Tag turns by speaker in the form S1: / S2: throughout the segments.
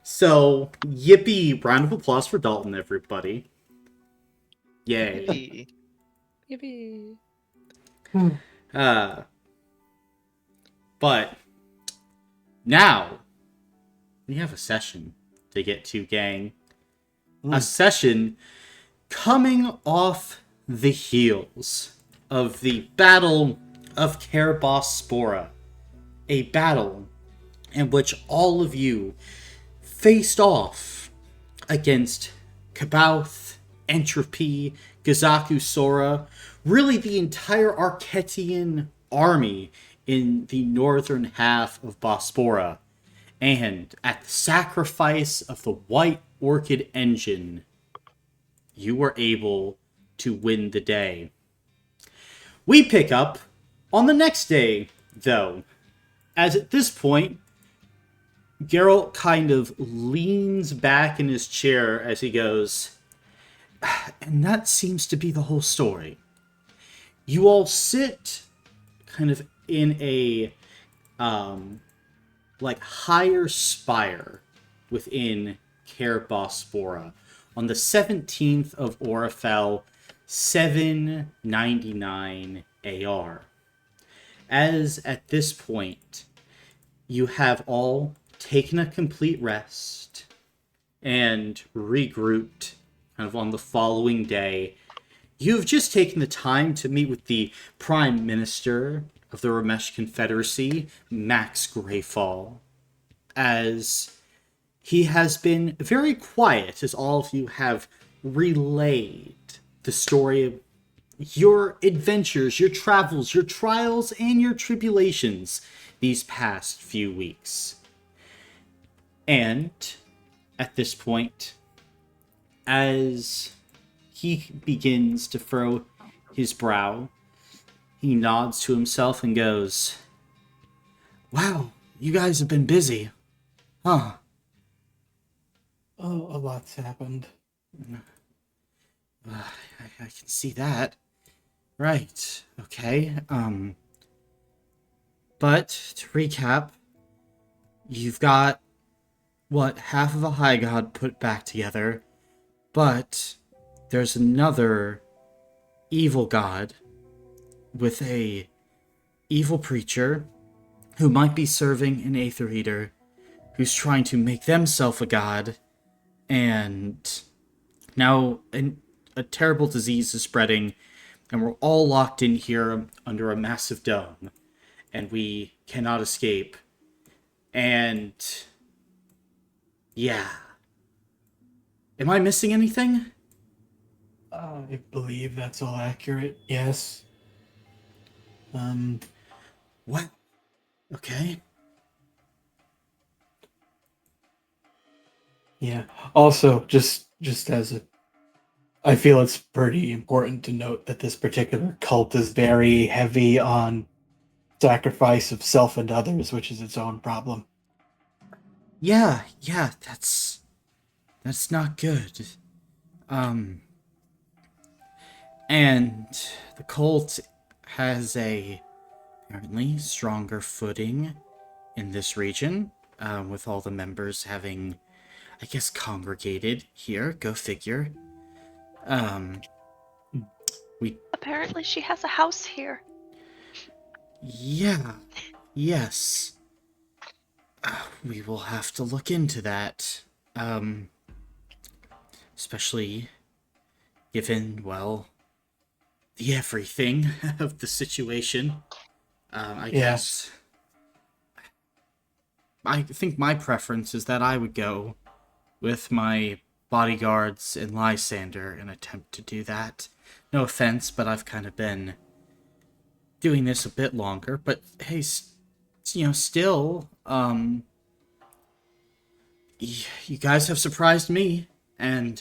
S1: So, yippee! Round of applause for Dalton, everybody. Yay.
S2: Yippee.
S3: Yippee.
S1: Uh, but now we have a session to get to, gang. A session coming off the heels of the Battle of Caer Bospora. A battle in which all of you faced off against Kabouth, Entropy, Gazaku Sora, really the entire Arquetian army in the northern half of Bospora. And at the sacrifice of the White Orchid engine, you were able to win the day. We pick up on the next day, though, as at this point, Geralt kind of leans back in his chair as he goes, and that seems to be the whole story. You all sit kind of in a higher spire within Caer Bospora on the 17th of Orifel 799 AR. As at this point, you have all taken a complete rest and regrouped kind of on the following day. You've just taken the time to meet with the Prime Minister of the Ramesh Confederacy, Max Greyfall, as he has been very quiet as all of you have relayed the story of your adventures, your travels, your trials, and your tribulations these past few weeks. And at this point, as he begins to furrow his brow, he nods to himself and goes, "Wow, you guys have been busy. Huh."
S4: Oh, a lot's happened.
S1: I can see that. Right, okay. But to recap, you've got, half of a high god put back together, but there's another evil god with a evil preacher who might be serving an Aether Eater who's trying to make themselves a god, and now a terrible disease is spreading, and we're all locked in here under a massive dome, and we cannot escape. And yeah. Am I missing anything?
S4: I believe that's all accurate, yes.
S1: What? Okay.
S4: Yeah. Also, just as a... I feel it's pretty important to note that this particular cult is very heavy on sacrifice of self and others, which is its own problem.
S1: Yeah, that's not good. And the cult has a apparently stronger footing in this region, with all the members having, I guess, congregated here. Go figure.
S5: Apparently she has a house here.
S1: Yeah, yes. We will have to look into that. Especially given, the everything of the situation. I guess. I think my preference is that I would go with my bodyguards in Lysander and attempt to do that. No offense, but I've kind of been doing this a bit longer. But hey, still, you guys have surprised me, and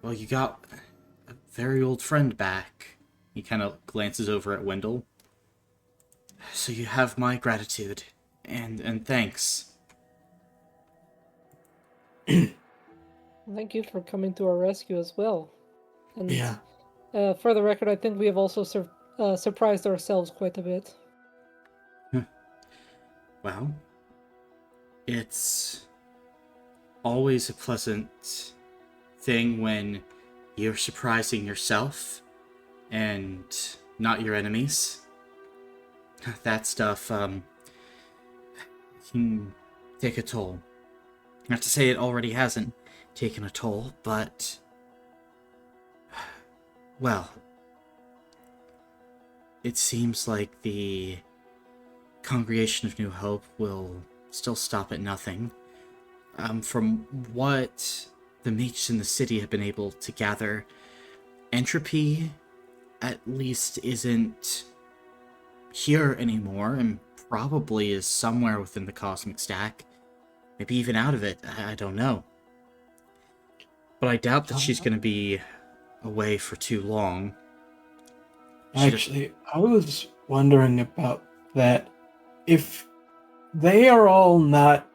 S1: you got a very old friend back. He kind of glances over at Wendell. So you have my gratitude, and thanks.
S3: Thank you for coming to our rescue as well. And for the record, I think we have also surprised ourselves quite a bit.
S1: Well, It's always a pleasant thing when you're surprising yourself and not your enemies. That stuff, can take a toll. Not to say it already hasn't taken a toll, but... well... it seems like the Congregation of New Hope will still stop at nothing. From what the mages in the city have been able to gather, entropy at least isn't here anymore, and probably is somewhere within the cosmic stack. Maybe even out of it, I don't know. But I doubt that she's going to be away for too long.
S4: Actually, I was wondering about that. If they are all not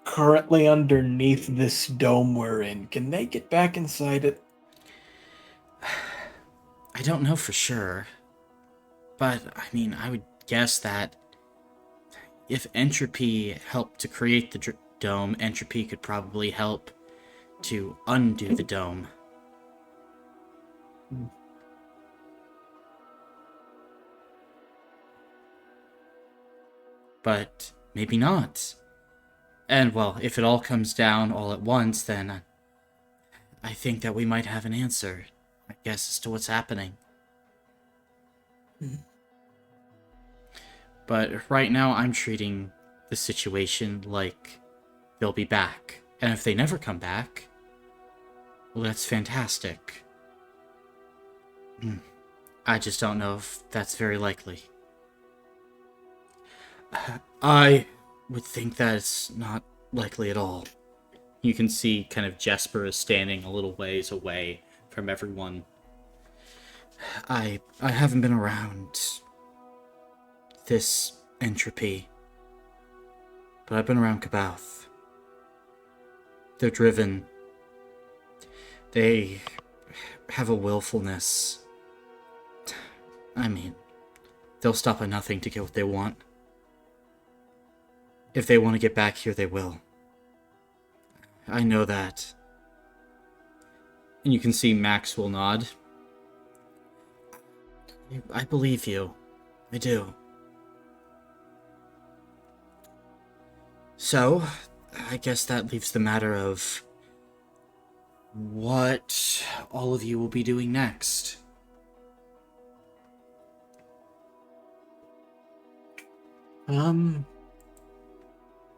S4: currently underneath this dome we're in, can they get back inside it?
S1: I don't know for sure. But, I mean, I would guess that if entropy helped to create the dome, entropy could probably help to undo the dome. But maybe not. And, well, if it all comes down all at once, then I think that we might have an answer, I guess, as to what's happening. But right now, I'm treating the situation like they'll be back. And if they never come back, well, that's fantastic. I just don't know if that's very likely. I would think that it's not likely at all. You can see kind of Jesper is standing a little ways away from everyone. I haven't been around this entropy, but I've been around Caboth. They're driven. They have a willfulness. I mean, they'll stop at nothing to get what they want. If they want to get back here, they will. I know that. And you can see Max will nod. I believe you. I do. So, I guess that leaves the matter of what all of you will be doing next.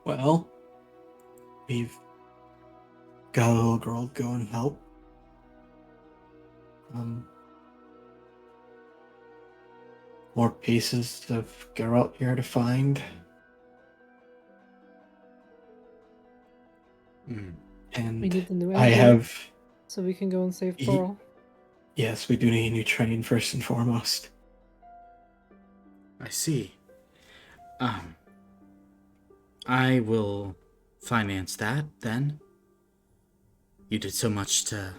S4: Well, we've got a little girl to go and help. More pieces of Geralt here to find. And
S3: We need the new
S4: I
S3: engine,
S4: have...
S3: so we can go and save Pearl.
S4: Yes, we do need a new train first and foremost.
S1: I see. I will finance that, then. You did so much to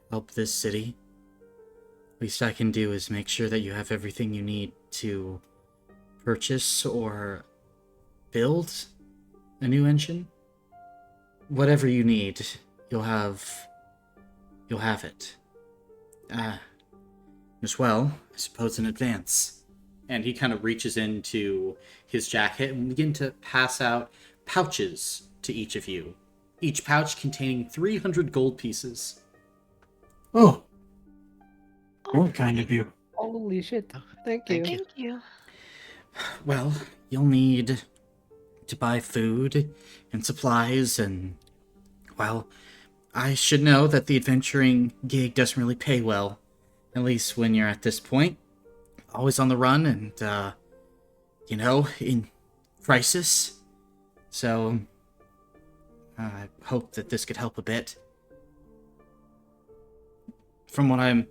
S1: help this city. Least I can do is make sure that you have everything you need to purchase or build a new engine. Whatever you need, you'll have it. As well, I suppose in advance. And he kind of reaches into his jacket and begin to pass out pouches to each of you. Each pouch containing 300 gold pieces.
S4: Oh. Very kind of you.
S3: Holy shit. Thank you.
S5: Thank you.
S1: Well, you'll need to buy food and supplies and, well, I should know that the adventuring gig doesn't really pay well. At least when you're at this point. Always on the run and, in crisis. So, I hope that this could help a bit. From what I'm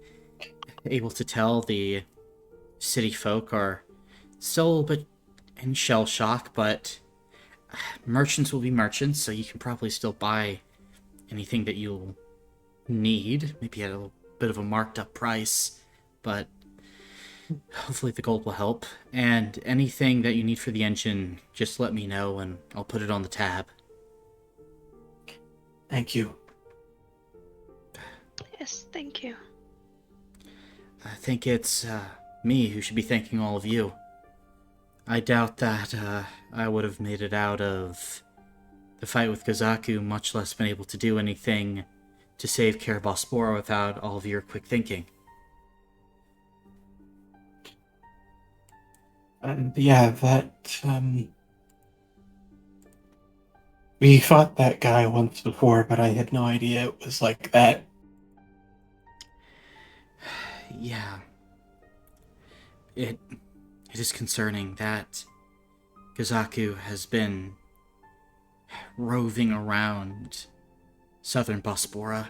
S1: able to tell, the city folk are still a little bit in shell shock, but merchants will be merchants, so you can probably still buy anything that you'll need, maybe at a bit of a marked up price, but Hopefully the gold will help. And anything that you need for the engine, just let me know and I'll put it on the tab.
S4: Thank you.
S5: Yes, thank you.
S1: I think it's me who should be thanking all of you. I doubt that I would have made it out of the fight with Kazaku, much less been able to do anything to save Caer Bospora without all of your quick thinking.
S4: Yeah, we fought that guy once before, but I had no idea it was like that.
S1: Yeah. It is concerning that Kazaku has been roving around southern Bospora.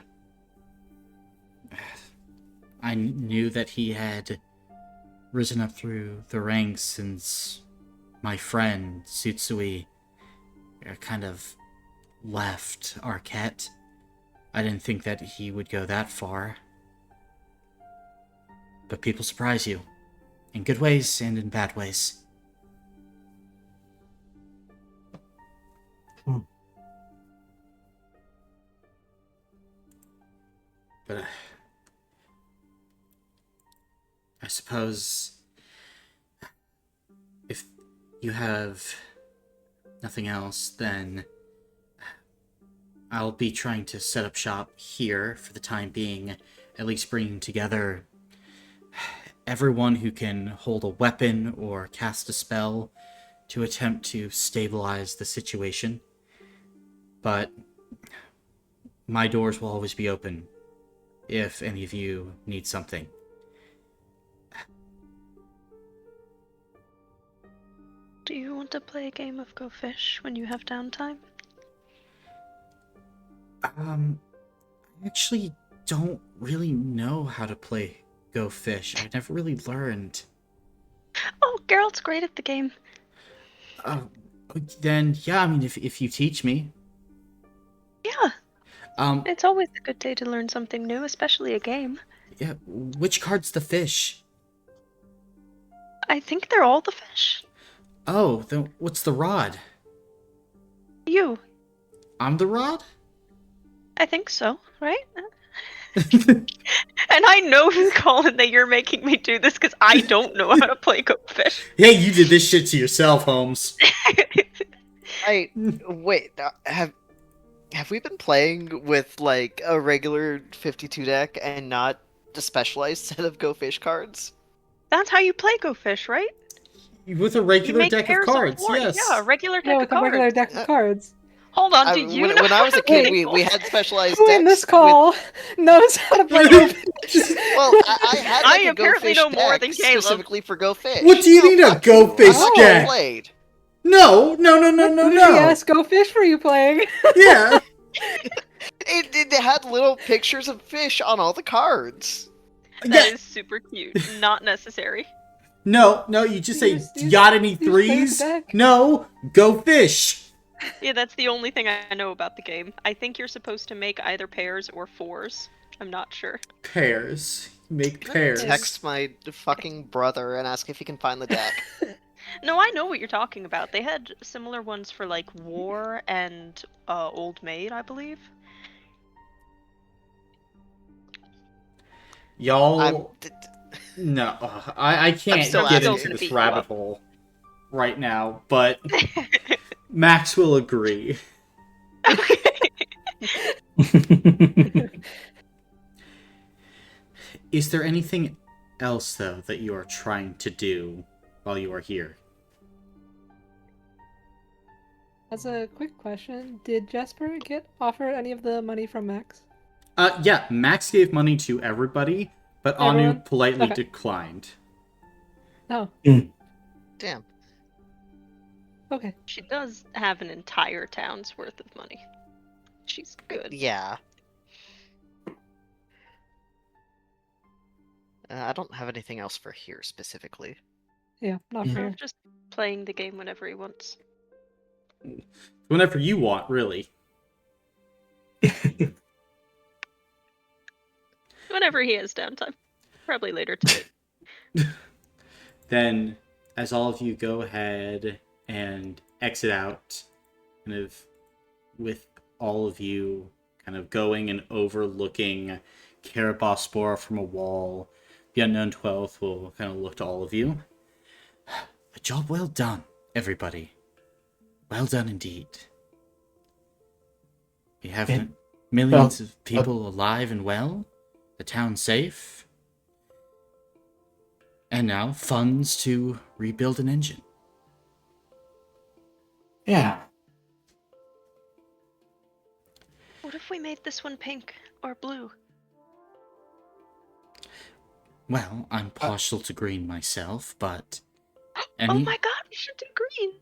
S1: I knew that he had risen up through the ranks since my friend Tsutsui kind of left Arquette. I didn't think that he would go that far. But people surprise you. In good ways and in bad ways. But I suppose if you have nothing else, then I'll be trying to set up shop here for the time being, at least bringing together everyone who can hold a weapon or cast a spell to attempt to stabilize the situation. But my doors will always be open if any of you need something.
S5: Do you want to play a game of Go Fish when you have downtime?
S1: I actually don't really know how to play Go Fish. I never really learned.
S5: Oh, Geralt's great at the game.
S1: Then, yeah, I mean, if you teach me.
S5: Yeah.
S1: Um,
S5: It's always a good day to learn something new, especially a game.
S1: yeah, which card's the fish?
S5: I think they're all the fish.
S1: Oh, then what's the rod?
S5: You.
S1: I'm the rod?
S5: I think so, right? And I know, Colin, that you're making me do this because I don't know how to play Go Fish.
S1: Hey, you did this shit to yourself, Holmes.
S2: Wait, have we been playing with like a regular 52 deck and not the specialized set of Go Fish cards?
S5: That's how you play Go Fish, right?
S1: With a
S5: You
S1: regular
S5: make
S1: deck of
S5: pairs
S1: cards,
S5: four.
S1: yes.
S5: Yeah, a regular deck
S3: Yeah,
S5: of
S3: with a
S5: cards.
S3: regular deck of cards.
S5: Hold on, do you know
S2: when I was
S5: how
S2: a
S5: to
S2: kid,
S5: play
S2: we
S5: Go
S2: had specialized
S3: Who
S2: decks.
S3: in this call knows how to play Go Fish?
S2: Well, I had
S5: I
S2: like a Go
S5: apparently
S2: Fish
S5: know more
S2: deck
S5: than Caleb.
S2: specifically for Go Fish.
S1: What do you need a
S2: fuck
S1: Go
S2: you.
S1: Fish
S2: I
S1: deck?
S2: played.
S1: No.
S3: Who she asked Go Fish for you playing?
S1: Yeah.
S2: It had little pictures of fish on all the cards.
S5: That is super cute. Not necessary.
S1: No, you just say,
S3: You
S1: got any
S3: just play
S1: threes?
S3: the deck.
S1: No, Go Fish.
S5: Yeah, that's the only thing I know about the game. I think you're supposed to make either pairs or fours. I'm not sure.
S1: Pairs. Make pairs.
S2: Text my fucking brother and ask if he can find the deck.
S5: No, I know what you're talking about. They had similar ones for like War and Old Maid, I believe.
S1: Y'all... No, I can't
S2: still
S1: get
S2: asking.
S1: into
S5: Beat
S1: this
S5: you
S1: rabbit
S5: up.
S1: hole right now, but Max will agree. Is there anything else, though, that you are trying to do while you are here?
S3: As a quick question, did Jasper get offered any of the money from Max?
S1: Yeah, Max gave money to everybody, but Anu
S3: Everyone?
S1: politely
S3: Okay.
S1: declined.
S3: Oh,
S2: Damn.
S3: okay.
S5: She does have an entire town's worth of money. She's good.
S2: Yeah. I don't have anything else for here specifically.
S3: Yeah, not
S4: Mhm.
S3: fair.
S5: Just playing the game whenever he wants.
S1: Whenever you want, really.
S5: Whenever he has downtime. Probably later today.
S1: Then, as all of you go ahead and exit out, kind of with all of you kind of going and overlooking Caer Bospora from a wall, the Unknown 12 will kind of look to all of you. A job well done, everybody. Well done indeed. We have millions of people alive and well, the town safe, and now funds to rebuild an engine.
S4: Yeah.
S5: What if we made this one pink or blue?
S1: Well, I'm partial to green myself, but
S5: Oh my god, we should do green!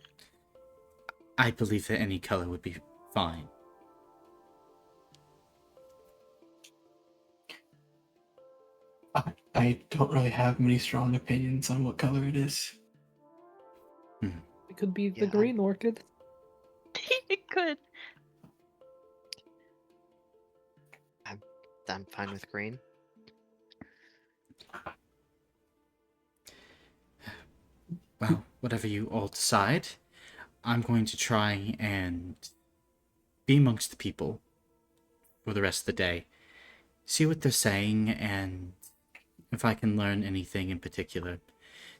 S1: I believe that any color would be fine.
S4: I don't really have many strong opinions on what color it is.
S3: It could be the
S2: Yeah.
S3: green orchid.
S5: It could.
S2: I'm fine with green.
S1: Well, whatever you all decide, I'm going to try and be amongst the people for the rest of the day. See what they're saying, and if I can learn anything in particular.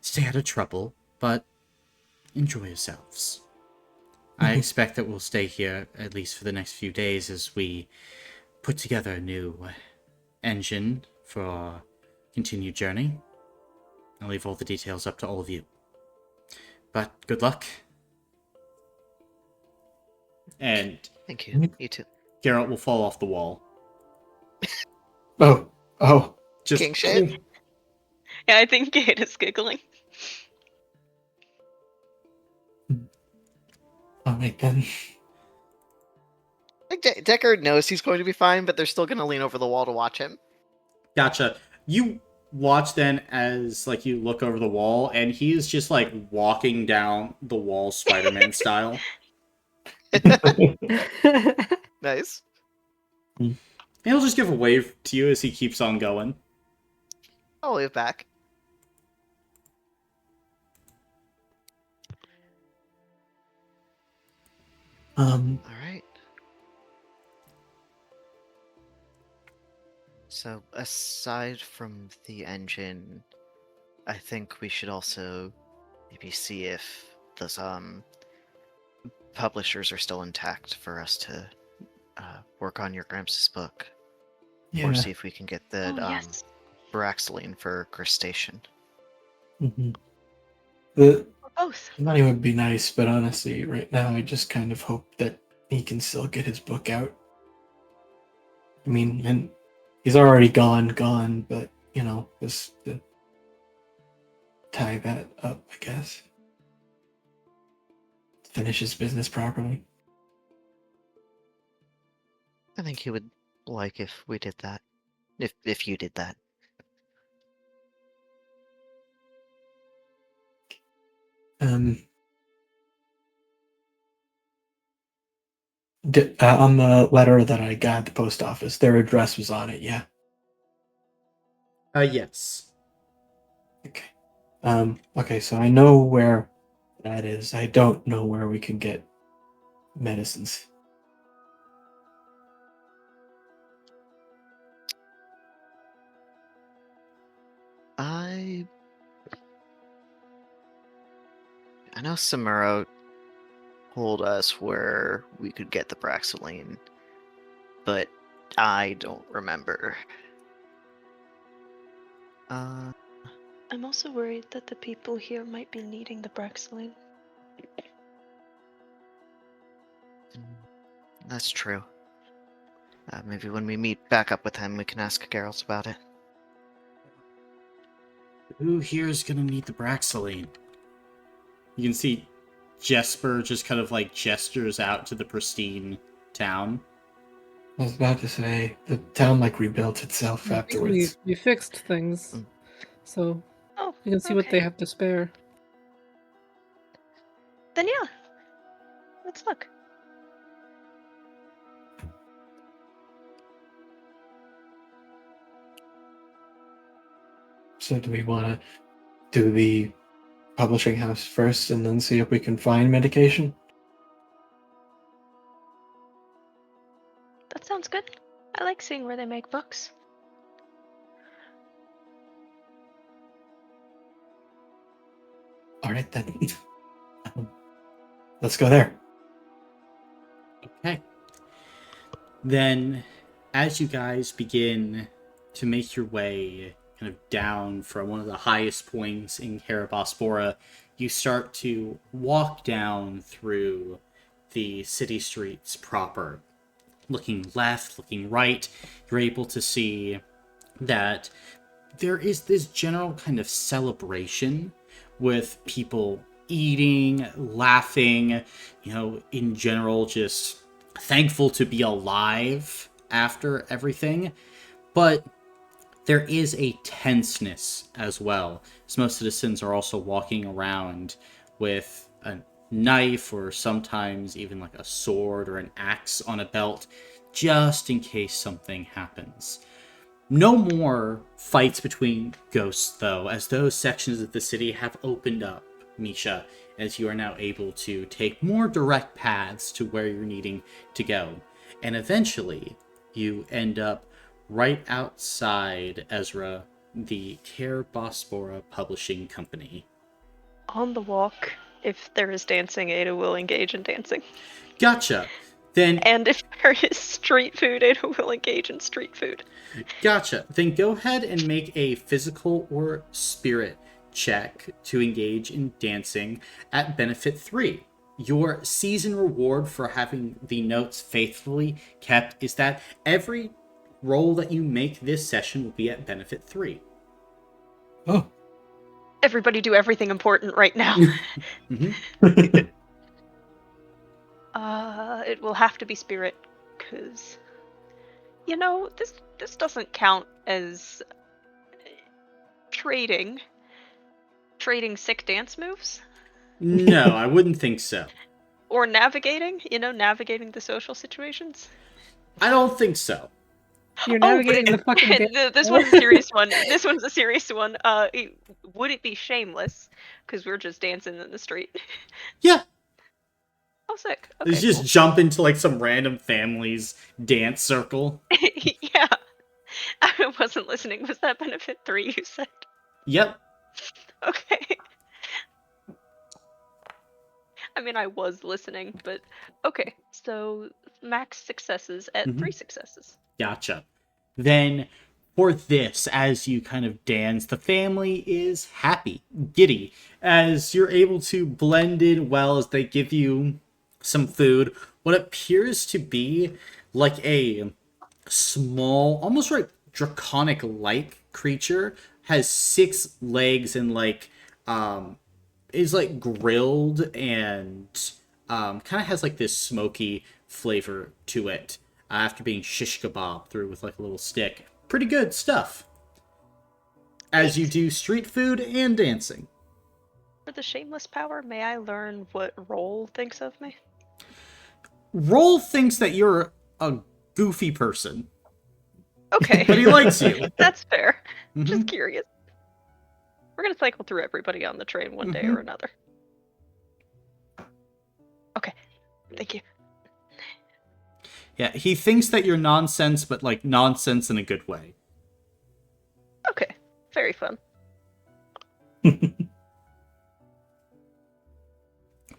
S1: Stay out of trouble, but enjoy yourselves. I expect that we'll stay here at least for the next few days as we put together a new engine for our continued journey. I'll leave all the details up to all of you. But good luck. And
S2: Thank you. You too.
S1: Geralt will fall off the wall.
S4: Oh.
S1: Just
S2: King shit.
S5: Yeah, I think Gate is giggling.
S4: Alright then.
S2: Like Deckard knows he's going to be fine, but they're still going to lean over the wall to watch him.
S1: Gotcha. You watch then as like you look over the wall, and he is just like walking down the wall, Spider-Man style.
S2: Nice.
S1: And he'll just give a wave to you as he keeps on going.
S2: I'll wave back. All right. So aside from the engine, I think we should also maybe see if those publishers are still intact for us to work on your Gramps' book,
S4: Yeah.
S2: or see if we can get the
S5: Yes.
S2: Baraxoline for Crustacean.
S4: Mm-hmm. The
S5: Or both.
S4: money would be nice, but honestly, right now I just kind of hope that he can still get his book out. I mean, and he's already gone, but you know, just to tie that up, I guess. Finish his business properly.
S2: I think he would like if we did that. If you did that.
S4: On the letter that I got at the post office, their address was on it, yeah.
S1: Yes.
S4: Okay. Okay, so I know where that is. I don't know where we can get medicines.
S2: I know Samuro told us where we could get the Braxoline, but I don't remember.
S5: I'm also worried that the people here might be needing the Braxoline.
S2: That's true. Maybe when we meet back up with him, we can ask Geralt about it.
S1: Who here is gonna need the Braxoline? You can see Jesper just kind of like gestures out to the pristine town.
S4: I was about to say, the town like rebuilt itself
S3: I think
S4: afterwards.
S3: we fixed things, so
S5: Oh,
S3: you can see what they
S5: okay.
S3: have to spare.
S5: Then yeah. Let's look.
S4: So do we want to do the publishing house first and then see if we can find medication?
S5: That sounds good. I like seeing where they make books.
S4: All right, then. Let's go there.
S1: Okay. Then, as you guys begin to make your way kind of down from one of the highest points in Caer Bospora, you start to walk down through the city streets proper. Looking left, looking right, you're able to see that there is this general kind of celebration with people eating, laughing, in general, just thankful to be alive after everything. But there is a tenseness as well, as most citizens are also walking around with a knife or sometimes even like a sword or an axe on a belt, just in case something happens. No more fights between ghosts, though, as those sections of the city have opened up, Misha, as you are now able to take more direct paths to where you're needing to go. And eventually, you end up right outside, Ezra, the Caer Bospora Publishing Company.
S5: On the walk, if there is dancing, Ada will engage in dancing.
S1: Gotcha. Then,
S5: and if there is street food, Ada will engage in street food.
S1: Gotcha. Then go ahead and make a physical or spirit check to engage in dancing at benefit 3. Your season reward for having the notes faithfully kept is that every roll that you make this session will be at benefit 3.
S4: Oh.
S5: Everybody do everything important right now.
S1: Mm-hmm.
S5: It will have to be spirit, because this doesn't count as trading sick dance moves.
S1: No, I wouldn't think so.
S5: Or navigating the social situations.
S1: I don't think so.
S3: You're navigating the fucking dance.
S5: This one's a serious one. This one's a serious one. Would it be shameless? Because we're just dancing in the street.
S1: Yeah.
S5: Oh, sick. Okay,
S1: Let's just
S5: cool.
S1: jump into like some random family's dance circle.
S5: Yeah. I wasn't listening. Was that benefit 3 you said?
S1: Yep.
S5: Okay. I mean, I was listening, but okay. So max successes at 3 successes.
S1: Gotcha. Then for this, as you kind of dance, the family is happy, giddy, as you're able to blend in well as they give you some food. What appears to be like a small, almost like draconic-like creature has 6 legs and is like grilled and kind of has like this smoky flavor to it after being shish kebab through with like a little stick. Pretty good stuff. As you do street food and dancing.
S5: For the shameless power, may I learn what Roll thinks of me?
S1: Roll thinks that you're a goofy person.
S5: Okay.
S1: But he likes you.
S5: That's fair. Just curious. We're gonna cycle through everybody on the train one day or another. Okay. Thank you.
S1: Yeah, he thinks that you're nonsense, but like nonsense in a good way.
S5: Okay. Very fun.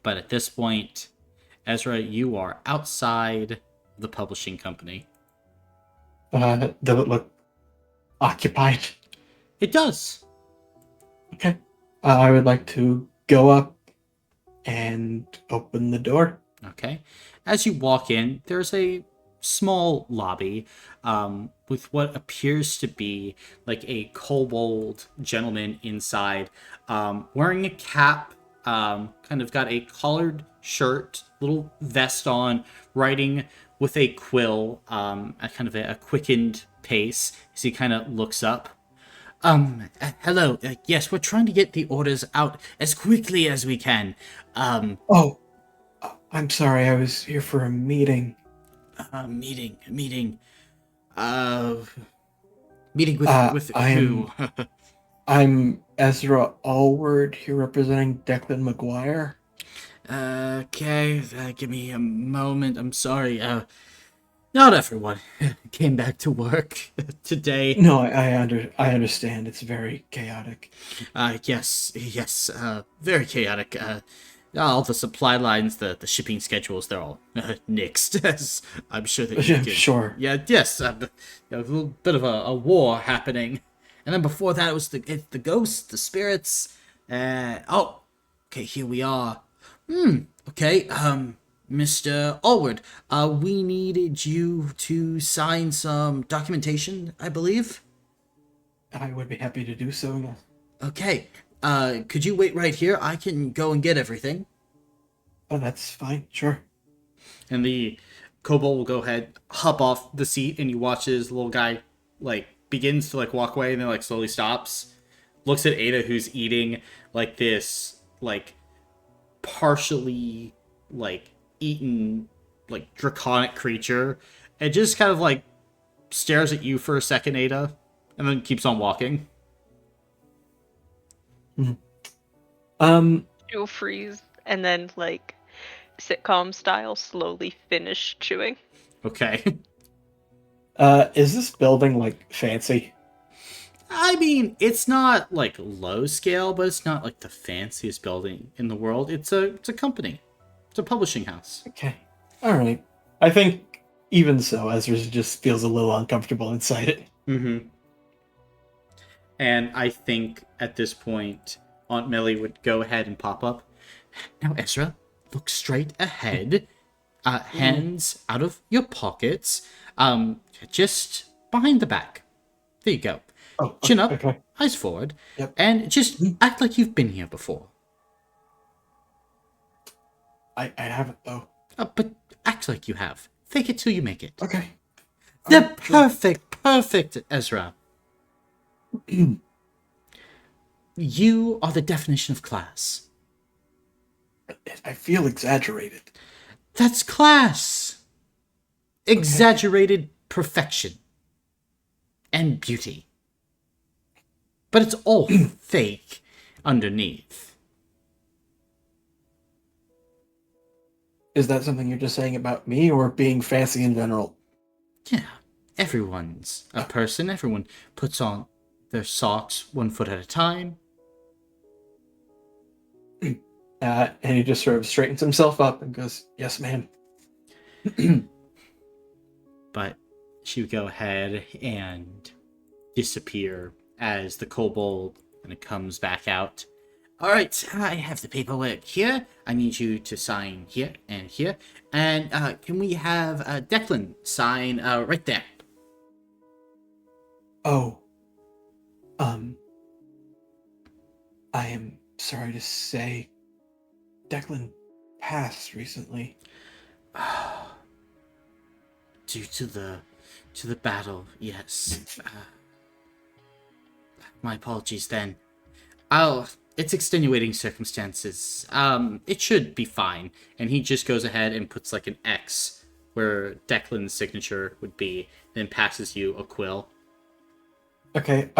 S1: But at this point, Ezra, you are outside the publishing company.
S4: Does it look occupied?
S1: It does.
S4: Okay. I would like to go up and open the door.
S1: Okay. As you walk in, there's a small lobby with what appears to be like a kobold gentleman inside, wearing a cap, kind of got a collared shirt, little vest on, writing with a quill, at kind of a quickened pace as he kind of looks up. Hello. Yes, we're trying to get the orders out as quickly as we can.
S4: Oh, I'm sorry. I was here for a meeting.
S1: Meeting with
S4: I
S1: who?
S4: I'm Ezra Allward here representing Declan McGuire.
S1: Okay, give me a moment. I'm sorry. Not everyone came back to work today.
S4: No, I understand. It's very chaotic.
S1: Yes, very chaotic. All the supply lines, the shipping schedules, they're all nixed, as I'm sure that you
S4: Yeah,
S1: can.
S4: sure.
S1: Yeah, yes, a little bit of a war happening. And then before that, it was the ghosts, the spirits. Okay, here we are. Okay, Mr. Allward, we needed you to sign some documentation, I believe.
S4: I would be happy to do so. Yes.
S1: Okay, could you wait right here? I can go and get everything.
S4: Oh, that's fine. Sure.
S1: And the kobold will go ahead, hop off the seat, and you watch his little guy, begins to, walk away, and then, slowly stops. Looks at Ada, who's eating, this, partially, eaten, draconic creature. And just kind of, stares at you for a second, Ada, and then keeps on walking.
S5: You'll freeze and then sitcom style slowly finish chewing.
S1: Okay.
S4: Is this building fancy?
S1: I mean, it's not low scale, but it's not the fanciest building in the world. It's a company. It's a publishing house.
S4: Okay. All right. I think even so, Ezra just feels a little uncomfortable inside it.
S1: Mm-hmm. And I think at this point, Aunt Millie would go ahead and pop up. Now, Ezra, look straight ahead. Hands out of your pockets. Just behind the back. There you go.
S4: Oh,
S1: Chin up,
S4: okay.
S1: eyes forward,
S4: Yep.
S1: and just act like you've been here before.
S4: I haven't though.
S1: But act like you have. Fake it till you make it.
S4: Okay.
S1: The perfect, Ezra. You are the definition of class.
S4: I feel exaggerated.
S1: That's class. Exaggerated perfection. And beauty. But it's all fake underneath.
S4: Is that something you're just saying about me or being fancy in general?
S1: Yeah, everyone's a person. Everyone puts on their socks 1 foot at a time.
S4: And he just sort of straightens himself up and goes, "Yes, ma'am."
S1: But she would go ahead and disappear as the kobold kind of comes back out. All right, I have the paperwork here. I need you to sign here and here. And can we have Declan sign right there?
S4: Oh. I am sorry to say, Declan passed recently.
S1: Due to the battle, yes. My apologies then. It's extenuating circumstances. It should be fine. And he just goes ahead and puts an X where Declan's signature would be, then passes you a quill.
S4: Okay,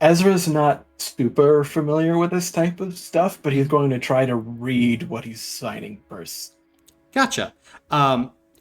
S4: Ezra's not super familiar with this type of stuff, but he's going to try to read what he's signing first.
S1: Gotcha.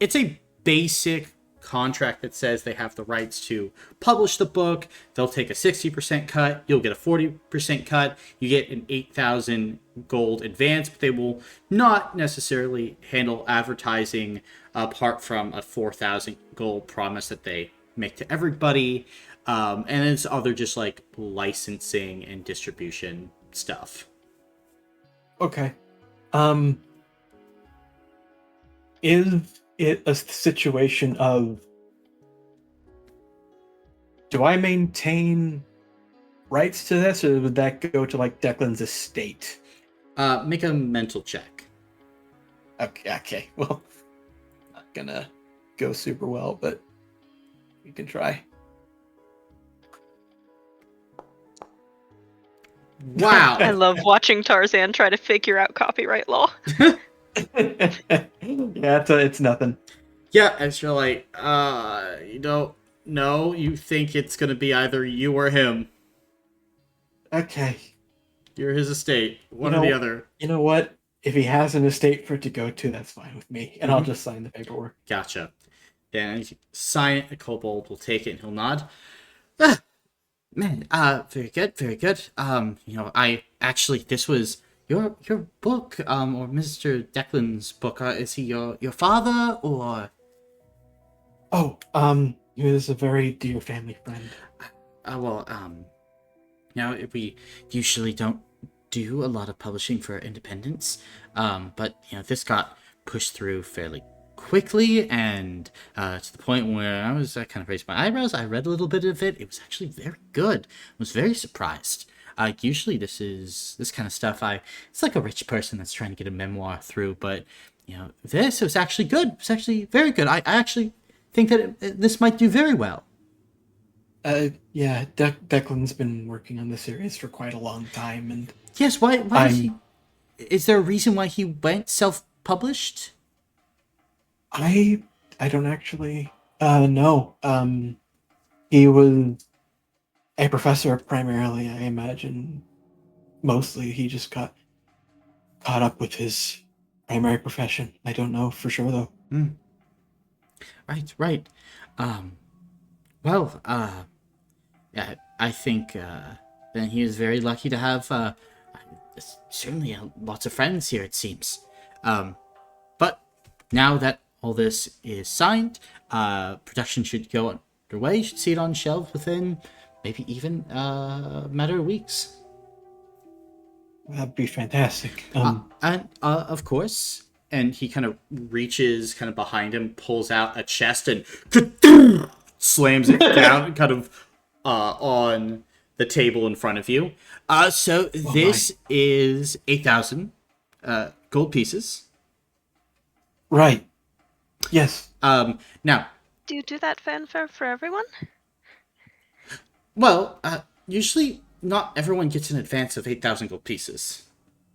S1: It's a basic contract that says they have the rights to publish the book. They'll take a 60% cut. You'll get a 40% cut. You get an 8,000 gold advance, but they will not necessarily handle advertising apart from a 4,000 gold promise that they make to everybody. And then it's other just licensing and distribution stuff.
S4: Okay. Is it a situation of, do I maintain rights to this, or would that go to Declan's estate?
S1: Make a mental check.
S4: Okay. Well, not gonna go super well, but we can try.
S1: Wow.
S5: I love watching Tarzan try to figure out copyright law.
S4: Yeah, it's nothing.
S1: Yeah, as you're you don't know, you think it's gonna be either you or him.
S4: Okay.
S1: You're his estate. One
S4: You
S1: or the
S4: know-
S1: other.
S4: You know what? If he has an estate for it to go to, that's fine with me, and I'll
S1: Mhm.
S4: just sign the paperwork.
S1: Gotcha. Then you sign it. The kobold will take it and he'll nod. Ah, man, very good, very good. I actually this was your book, or Mr. Declan's book. Is he your father or?
S4: Oh, he was a very dear family friend.
S1: Well, we usually don't do a lot of publishing for independence, but this got pushed through fairly quickly, and to the point where I was kind of raised my eyebrows. I read a little bit of it. It was actually very good. I was very surprised. Usually this kind of stuff. It's like a rich person that's trying to get a memoir through, but this was actually good. It was actually very good. I actually think that this might do very well.
S4: Yeah, Declan's been working on the series for quite a long time, and
S1: Yes, why did he? Is there a reason why he went self-published?
S4: I don't actually know. He was a professor primarily, I imagine. Mostly, he just got caught up with his primary profession. I don't know for sure though.
S1: Right. Well, yeah, I think then he was very lucky to have certainly lots of friends here. It seems. But now that all this is signed, production should go underway. You should see it on shelves within maybe even a matter of weeks.
S4: That'd be fantastic.
S1: And of course, and he kind of reaches kind of behind him, pulls out a chest, and slams it down kind of on the table in front of you. So this is 8,000 gold pieces.
S4: Right. Yes.
S1: Now,
S5: Do you do that fanfare for everyone?
S1: well, usually not everyone gets an advance of 8,000 gold pieces.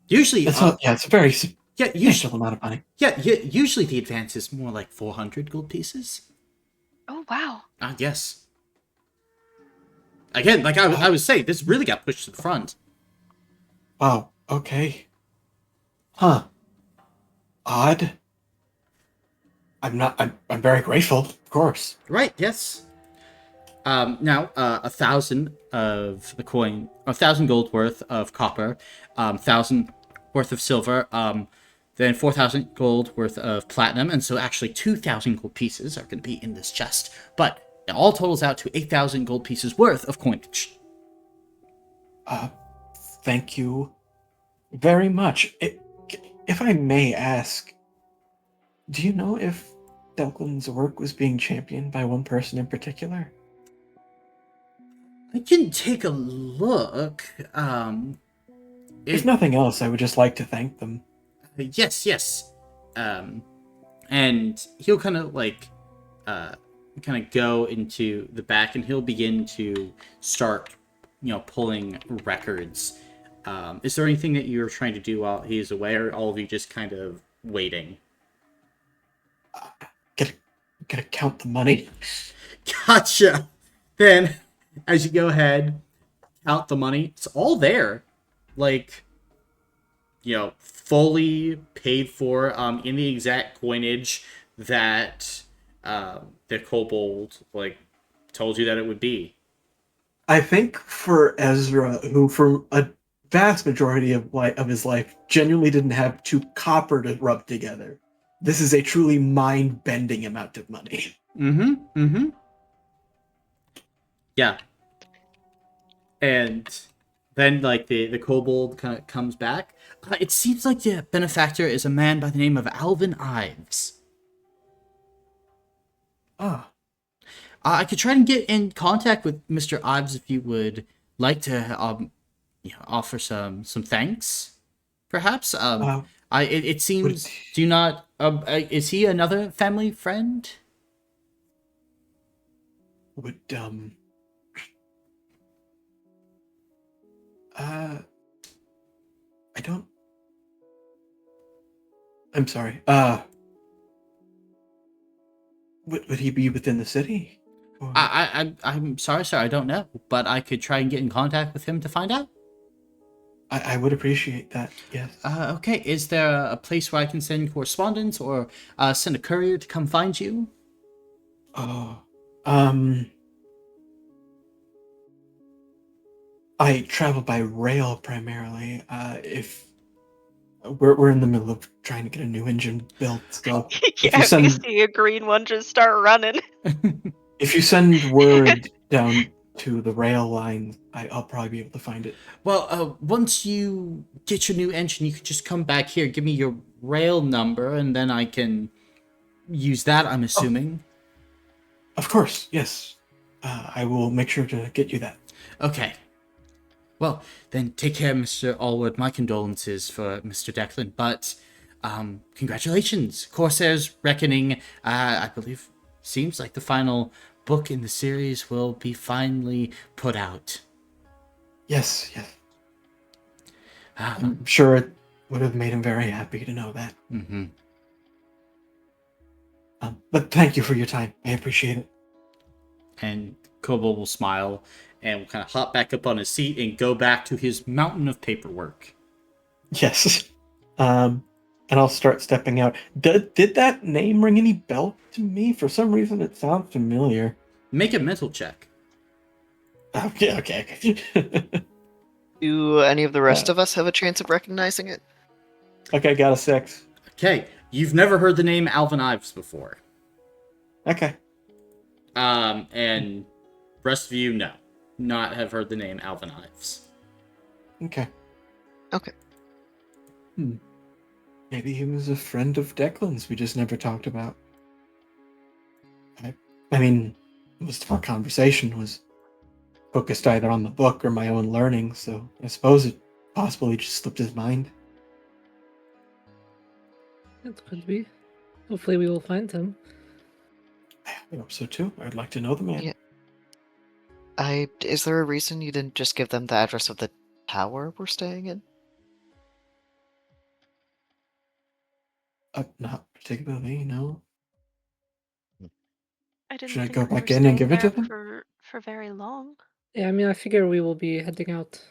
S1: Usually,
S4: It's a very
S1: yeah,
S4: substantial amount of money.
S1: yeah, usually the advance is more like 400 gold pieces.
S5: Oh wow.
S1: Yes. Again, like I was saying, this really got pushed to the front.
S4: Wow. Okay. Huh. Odd. I'm very grateful, of course.
S1: Right, yes. Now, 1,000 of the coin, 1,000 gold worth of copper, 1,000 worth of silver, then 4,000 gold worth of platinum, and so actually 2,000 gold pieces are going to be in this chest. But it all totals out to 8,000 gold pieces worth of coinage.
S4: Thank you very much. If I may ask, do you know if Declan's work was being championed by one person in particular?
S1: I can take a look.
S4: If nothing else, I would just like to thank them.
S1: Yes. And he'll kind of go into the back, and he'll begin to start, pulling records. Is there anything that you're trying to do while he's away, or all of you just kind of waiting?
S4: Gotta count the money.
S1: Gotcha. Then, as you go ahead, count the money. It's all there, fully paid for, in the exact coinage that the kobold told you that it would be.
S4: I think for Ezra, who for a vast majority of his life genuinely didn't have two copper to rub together, this is a truly mind-bending amount of money.
S1: Yeah. And then, the kobold kind of comes back. It seems like the benefactor is a man by the name of Alvin Ives.
S4: Ah.
S1: I could try and get in contact with Mr. Ives if you would like to, offer some thanks, perhaps. It seems. Do you not? Is he another family friend?
S4: Would I don't. I'm sorry. Would he be within the city? Or...
S1: I'm sorry, sir. I don't know, but I could try and get in contact with him to find out.
S4: I would appreciate that. Yes.
S1: Okay, is there a place where I can send correspondence or send a courier to come find you?
S4: Oh, I travel by rail primarily. If we're in the middle of trying to get a new engine built, so if you
S5: Yeah, you
S4: send
S5: see a green one just start running.
S4: if you send word down to the rail line, I'll probably be able to find it.
S1: Well, once you get your new engine, you can just come back here, give me your rail number, and then I can use that, I'm assuming.
S4: Of course, yes. I will make sure to get you that.
S1: Okay. Well, then take care, Mr. Allwood. My condolences for Mr. Declan, but congratulations. Corsair's Reckoning, I believe, seems like the final book in the series will be finally put out.
S4: Yes, yes. I'm sure it would have made him very happy to know that.
S1: Mm-hmm.
S4: But thank you for your time. I appreciate it.
S1: And Kobo will smile and will kind of hop back up on his seat and go back to his mountain of paperwork.
S4: Yes. And I'll start stepping out. Did that name ring any bell to me? For some reason, it sounds familiar.
S1: Make a mental check.
S4: Okay.
S2: Do any of the rest of us have a chance of recognizing it?
S4: Okay, got a 6.
S1: Okay, you've never heard the name Alvin Ives before.
S4: Okay.
S1: And rest of you, no. Not have heard the name Alvin Ives.
S4: Okay.
S2: Okay.
S4: Maybe he was a friend of Declan's we just never talked about. I mean, most of our conversation was focused either on the book or my own learning, so I suppose it possibly just slipped his mind.
S3: That could be. Hopefully we will find him.
S4: I hope so too. I'd like to know the man.
S2: Yeah. Is there a reason you didn't just give them the address of the tower we're staying in?
S4: Not particularly, no.
S5: I didn't
S4: Should I
S5: think
S4: go
S5: we were
S4: back in and
S5: staying
S4: give it to
S5: there
S4: them?
S5: for very long.
S3: Yeah, I mean, I figure we will be heading out.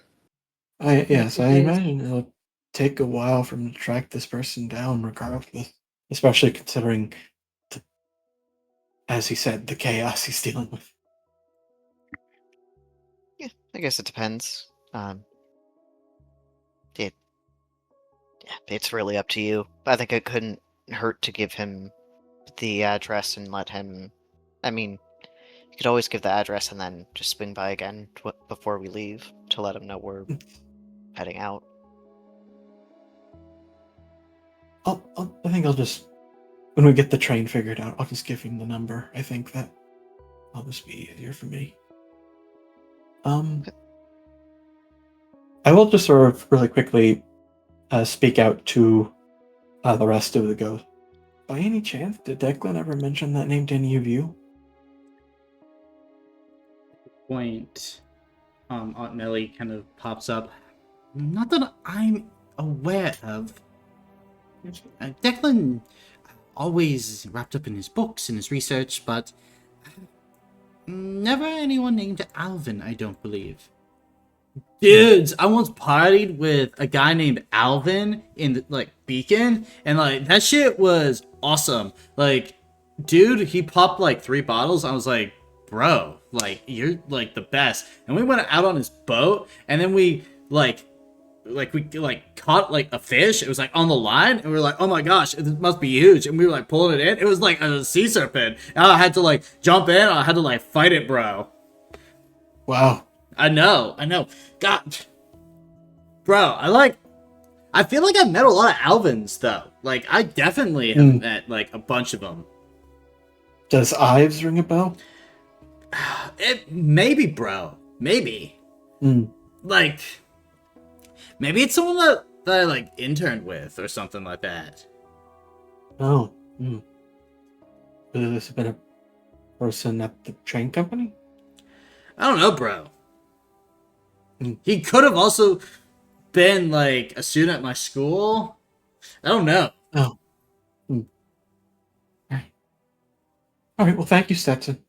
S4: Yes, I
S3: days.
S4: imagine it'll take a while for him to track this person down, regardless. Especially considering, as he said, the chaos he's dealing with.
S2: Yeah, I guess it depends. It's really up to you. I think it couldn't hurt to give him the address and let him. I mean, you could always give the address and then just swing by again before we leave to let him know we're heading out.
S4: I think I'll just, when we get the train figured out, I'll just give him the number. I think that'll just be easier for me. I will just sort of really quickly speak out to the rest of the ghosts. By any chance, did Declan ever mention that name to any of you?
S1: Point, Aunt Nelly kind of pops up. Not that I'm aware of. Declan always wrapped up in his books and his research, but never anyone named Alvin, I don't believe. Dudes, I once partied with a guy named Alvin in Beacon, and that shit was awesome. Dude, he popped 3 bottles. I was like, bro, you're the best. And we went out on his boat, and then we caught a fish. It was on the line, and we were like, oh my gosh, it must be huge. And we were pulling it in. It was like a sea serpent. And I had to jump in. I had to fight it, bro.
S4: Wow.
S1: I know. God. Bro, I feel like I've met a lot of Alvins, though. I definitely have met, a bunch of them.
S4: Does Ives ring a bell?
S1: Maybe, bro. Maybe. Maybe it's someone that I, interned with or something like that.
S4: Oh. Could this have been a person at the train company?
S1: I don't know, bro. He could have also been, a student at my school. I don't know.
S4: Oh. All right, well, thank you, Stetson.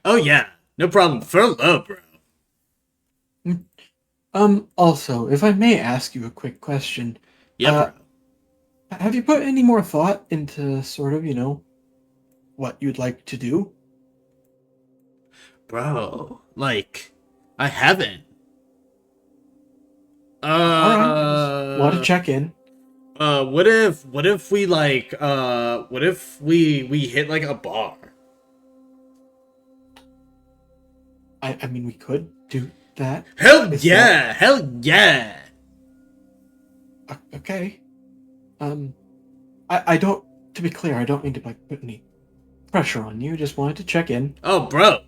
S1: Oh, yeah. No problem. Throw low, bro.
S4: Also, if I may ask you a quick question,
S1: Yeah, bro.
S4: have you put any more thought into sort of, what you'd like to do?
S1: Bro, like, I haven't.
S4: All right, I just want to
S1: Uh,
S4: check in.
S1: what if we like, what if we hit like a bar?
S4: I mean, we could do that.
S1: Hell
S4: Is
S1: yeah! Hell yeah!
S4: Okay. I don't. To be clear, I don't mean to like put any pressure on you. Just wanted to check in.
S1: Oh, bro,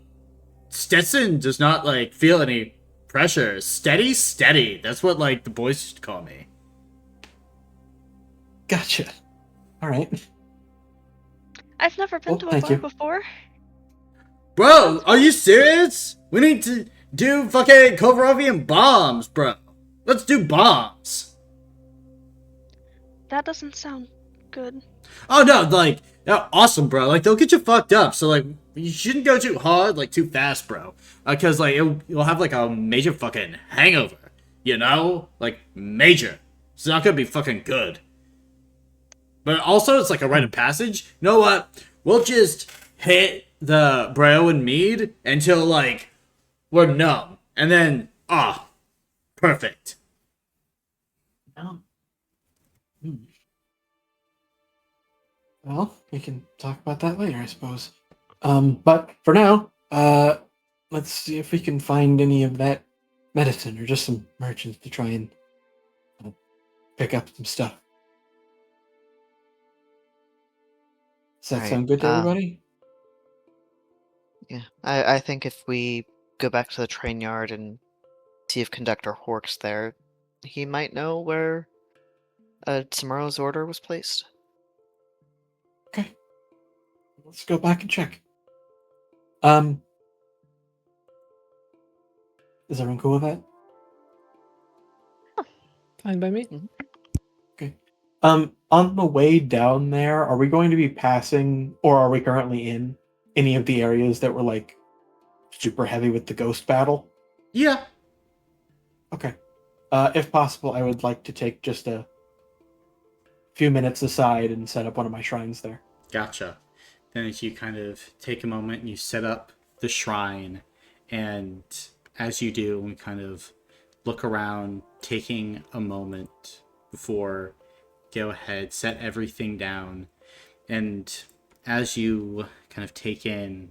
S1: Stetson does not like feel any pressure. Steady, steady. That's what like the boys used to call me.
S4: Gotcha. All right.
S5: I've never been
S4: Well,
S5: to a
S4: thank
S5: bar
S4: you.
S5: before.
S1: Bro, are you serious? We need to do fucking Kovarovian bombs, bro. Let's do bombs.
S5: That doesn't sound good.
S1: Oh no, like, awesome, bro. Like, they'll get you fucked up. So, like, you shouldn't go too hard, like, too fast, bro. Because, like, you'll have, like, a major fucking hangover. You know? Like, major. It's not gonna be fucking good. But also, it's like a rite of passage. You know what? We'll just hit the bro and mead until, like, we're numb. And then, perfect.
S4: Oh. Well, we can talk about that later, I suppose. But for now, let's see if we can find any of that medicine or just some merchants to try and pick up some stuff. Does that
S2: Alright,
S4: sound good to everybody?
S2: Yeah, I think if we go back to the train yard and see if Conductor Hork's there, he might know where tomorrow's order was placed.
S4: Okay. Let's go back and check. Is everyone cool with that?
S3: Fine by me.
S4: Okay. On the way down there, are we going to be passing, or are we currently in any of the areas that were like super heavy with the ghost battle?
S1: Yeah.
S4: Okay. If possible, I would like to take just a few minutes aside and set up one of my shrines there.
S1: Gotcha. Then as you kind of take a moment and you set up the shrine, and as you do, and kind of look around, taking a moment before go ahead, set everything down, and as you kind of take in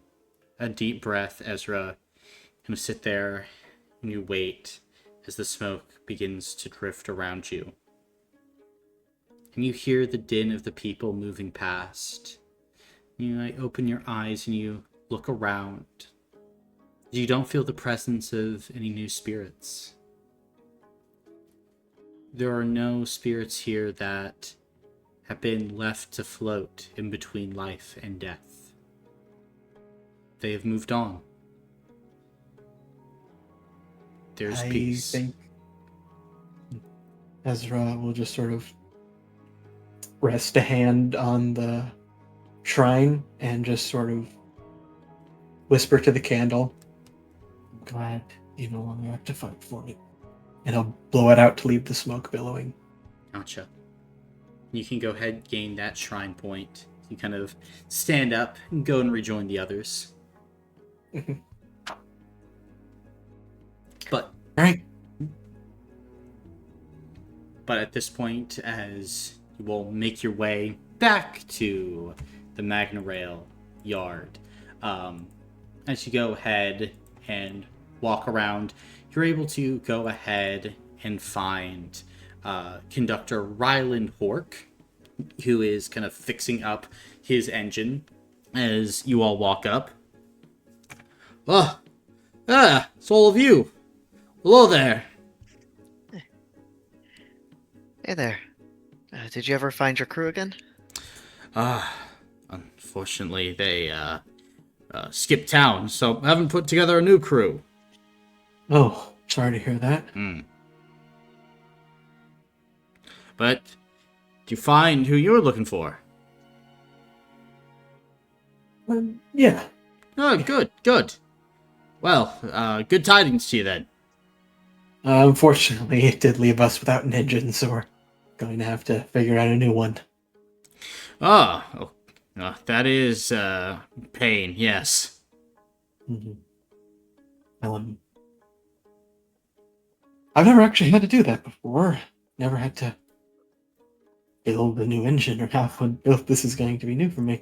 S1: a deep breath, Ezra, kind of sit there and you wait as the smoke begins to drift around you. And you hear the din of the people moving past. You like, open your eyes and you look around. You don't feel the presence of any new spirits. There are no spirits here that have been left to float in between life and death. They have moved on. There's peace.
S4: I think Ezra will just sort of rest a hand on the shrine and just sort of whisper to the candle, "I'm glad you no longer have to fight for it." And he'll blow it out to leave the smoke billowing.
S1: Gotcha. You can go ahead and gain that shrine point. You kind of stand up and go and rejoin the others. But
S4: Alright.
S1: But at this point, as you will make your way back to the Magna Rail yard, as you go ahead and walk around, you're able to go ahead and find Conductor Ryland Hork, who is kind of fixing up his engine as you all walk up. It's all of you. Hello there.
S2: Hey there. Did you ever find your crew again?
S1: Unfortunately, they skipped town, so I haven't put together a new crew.
S4: Oh, sorry to hear that.
S1: But did you find who you were looking for?
S4: Yeah.
S1: Oh, good. Well, good tidings to you then.
S4: Unfortunately, it did leave us without an engine, so we're going to have to figure out a new one.
S1: That is pain. Yes.
S4: Mm-hmm. I've never actually had to do that before. Never had to build a new engine or have one built. This is going to be new for me.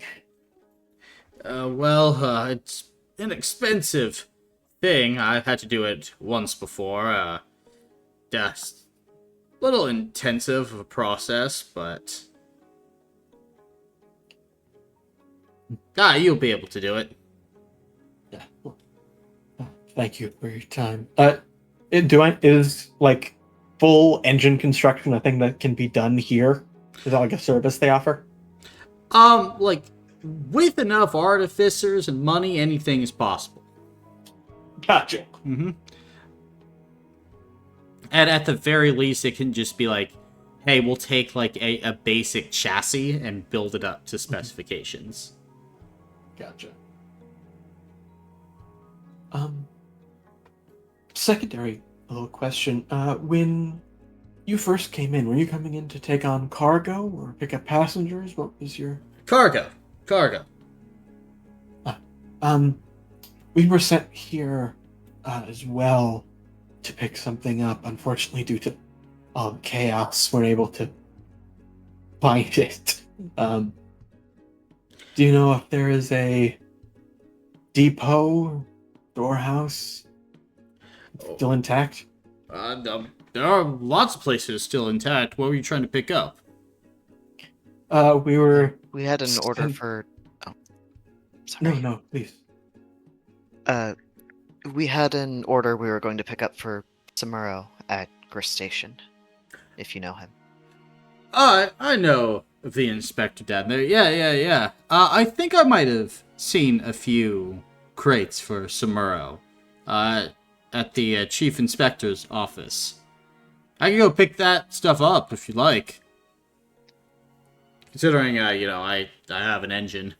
S1: It's an expensive thing. I've had to do it once before. That's a little intensive of a process, but you'll be able to do it.
S4: Yeah. Well, thank you for your time. Is like full engine construction a thing that can be done here? Is that like a service they offer?
S1: Like with enough artificers and money, anything is possible.
S4: Gotcha.
S1: Mm-hmm. And at the very least, it can just be like, hey, we'll take like a basic chassis and build it up to specifications.
S4: Gotcha. Secondary little question. When you first came in, were you coming in to take on cargo or pick up passengers? What was your...
S1: Cargo.
S4: We were sent here as well to pick something up. Unfortunately, due to chaos, we're able to find it. Do you know if there is a depot, storehouse still intact?
S1: There are lots of places still intact. What were you trying to pick up?
S2: We had an order for... Oh, sorry.
S4: No, please.
S2: We had an order we were going to pick up for Samuro at Grist Station, if you know him.
S1: I know the inspector down there. Yeah. I think I might have seen a few crates for Samuro at the chief inspector's office. I can go pick that stuff up if you like. Considering, I have an engine.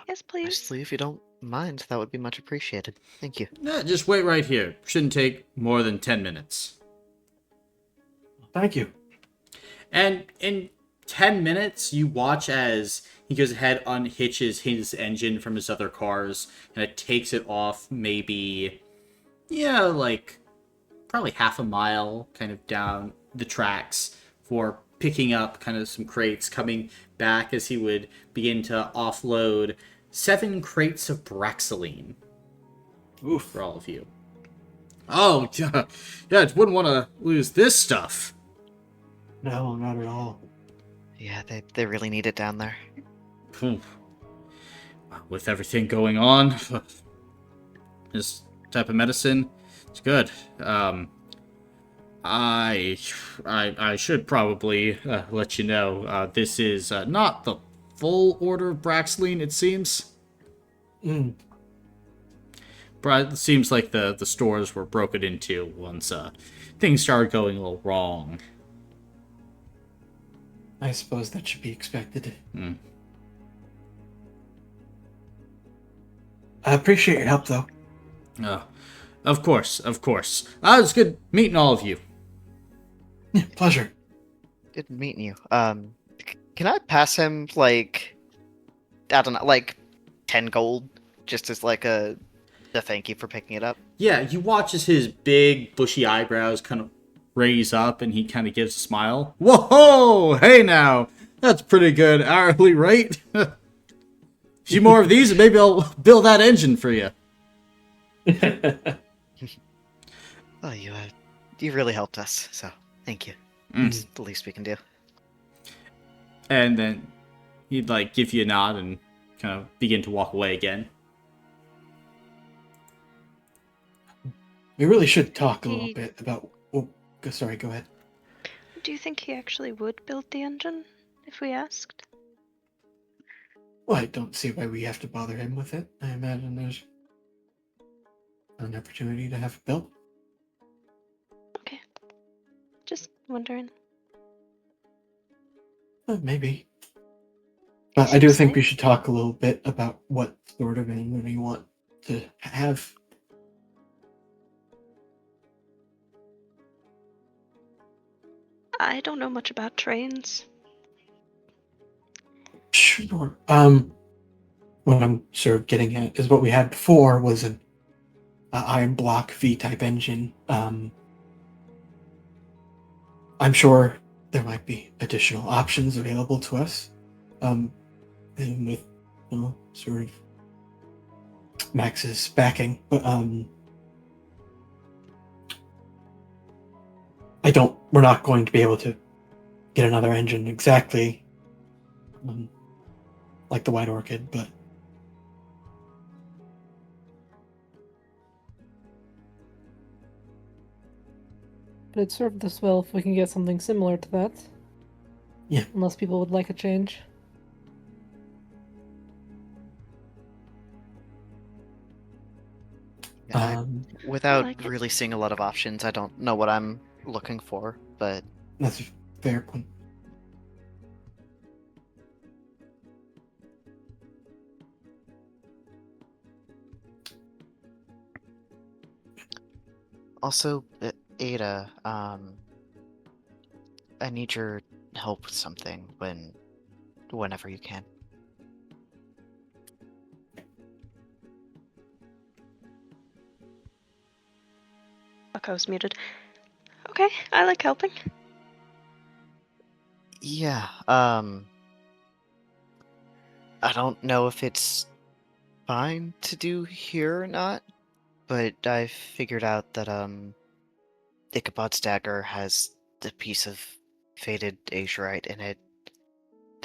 S5: Yes, please.
S2: Honestly, if you don't mind, that would be much appreciated. Thank you.
S1: No, just wait right here. Shouldn't take more than 10 minutes.
S4: Thank you.
S1: And in 10 minutes, you watch as he goes ahead, unhitches his engine from his other cars, and it takes it off maybe, like probably half a mile kind of down the tracks for picking up kind of some crates, coming back as he would begin to offload 7 crates of Braxoline.
S4: Oof.
S1: For all of you. Oh, yeah, wouldn't want to lose this stuff.
S4: No, not at all.
S2: Yeah, they really need it down there.
S1: With everything going on, this type of medicine, it's good. I should probably let you know, this is not the full order of Braxoline, it seems. But it seems like the stores were broken into once things started going a little wrong.
S4: I suppose that should be expected. I appreciate your help, though.
S1: Of course. It's good meeting all of you.
S4: Yeah, pleasure.
S2: Good meeting you. Can I pass him, like, I don't know, like 10 gold? Just as, like, a thank you for picking it up?
S1: Yeah, you watch as his big, bushy eyebrows kind of raise up, and he kind of gives a smile. Whoa! Hey now! That's pretty good hourly rate. A few more of these, and maybe I'll build that engine for you.
S2: Oh, you really helped us, so thank you. It's the least we can do.
S1: And then he'd, like, give you a nod and kind of begin to walk away again.
S4: We really should talk a little bit about... Oh, sorry, go ahead.
S5: Do you think he actually would build the engine if we asked?
S4: Well, I don't see why we have to bother him with it. I imagine there's an opportunity to have it built.
S5: Okay. Just wondering.
S4: Maybe. But I do think we should talk a little bit about what sort of engine we want to have.
S5: I don't know much about trains.
S4: Sure. What I'm sort of getting at is what we had before was an iron block V-type engine. I'm sure there might be additional options available to us, and with sort of Max's backing. But we're not going to be able to get another engine exactly like the White Orchid, but
S3: it'd serve us well if we can get something similar to that.
S4: Yeah.
S3: Unless people would like a change.
S2: Without
S5: like it.
S2: really seeing a lot of options, I don't know what I'm looking for, but
S4: that's a fair point.
S2: also, Ada, I need your help with something whenever you can.
S5: Fuck, I was muted. Okay, I like helping.
S2: Yeah, I don't know if it's fine to do here or not, but I figured out that, Ichabod's dagger has the piece of faded azurite in it.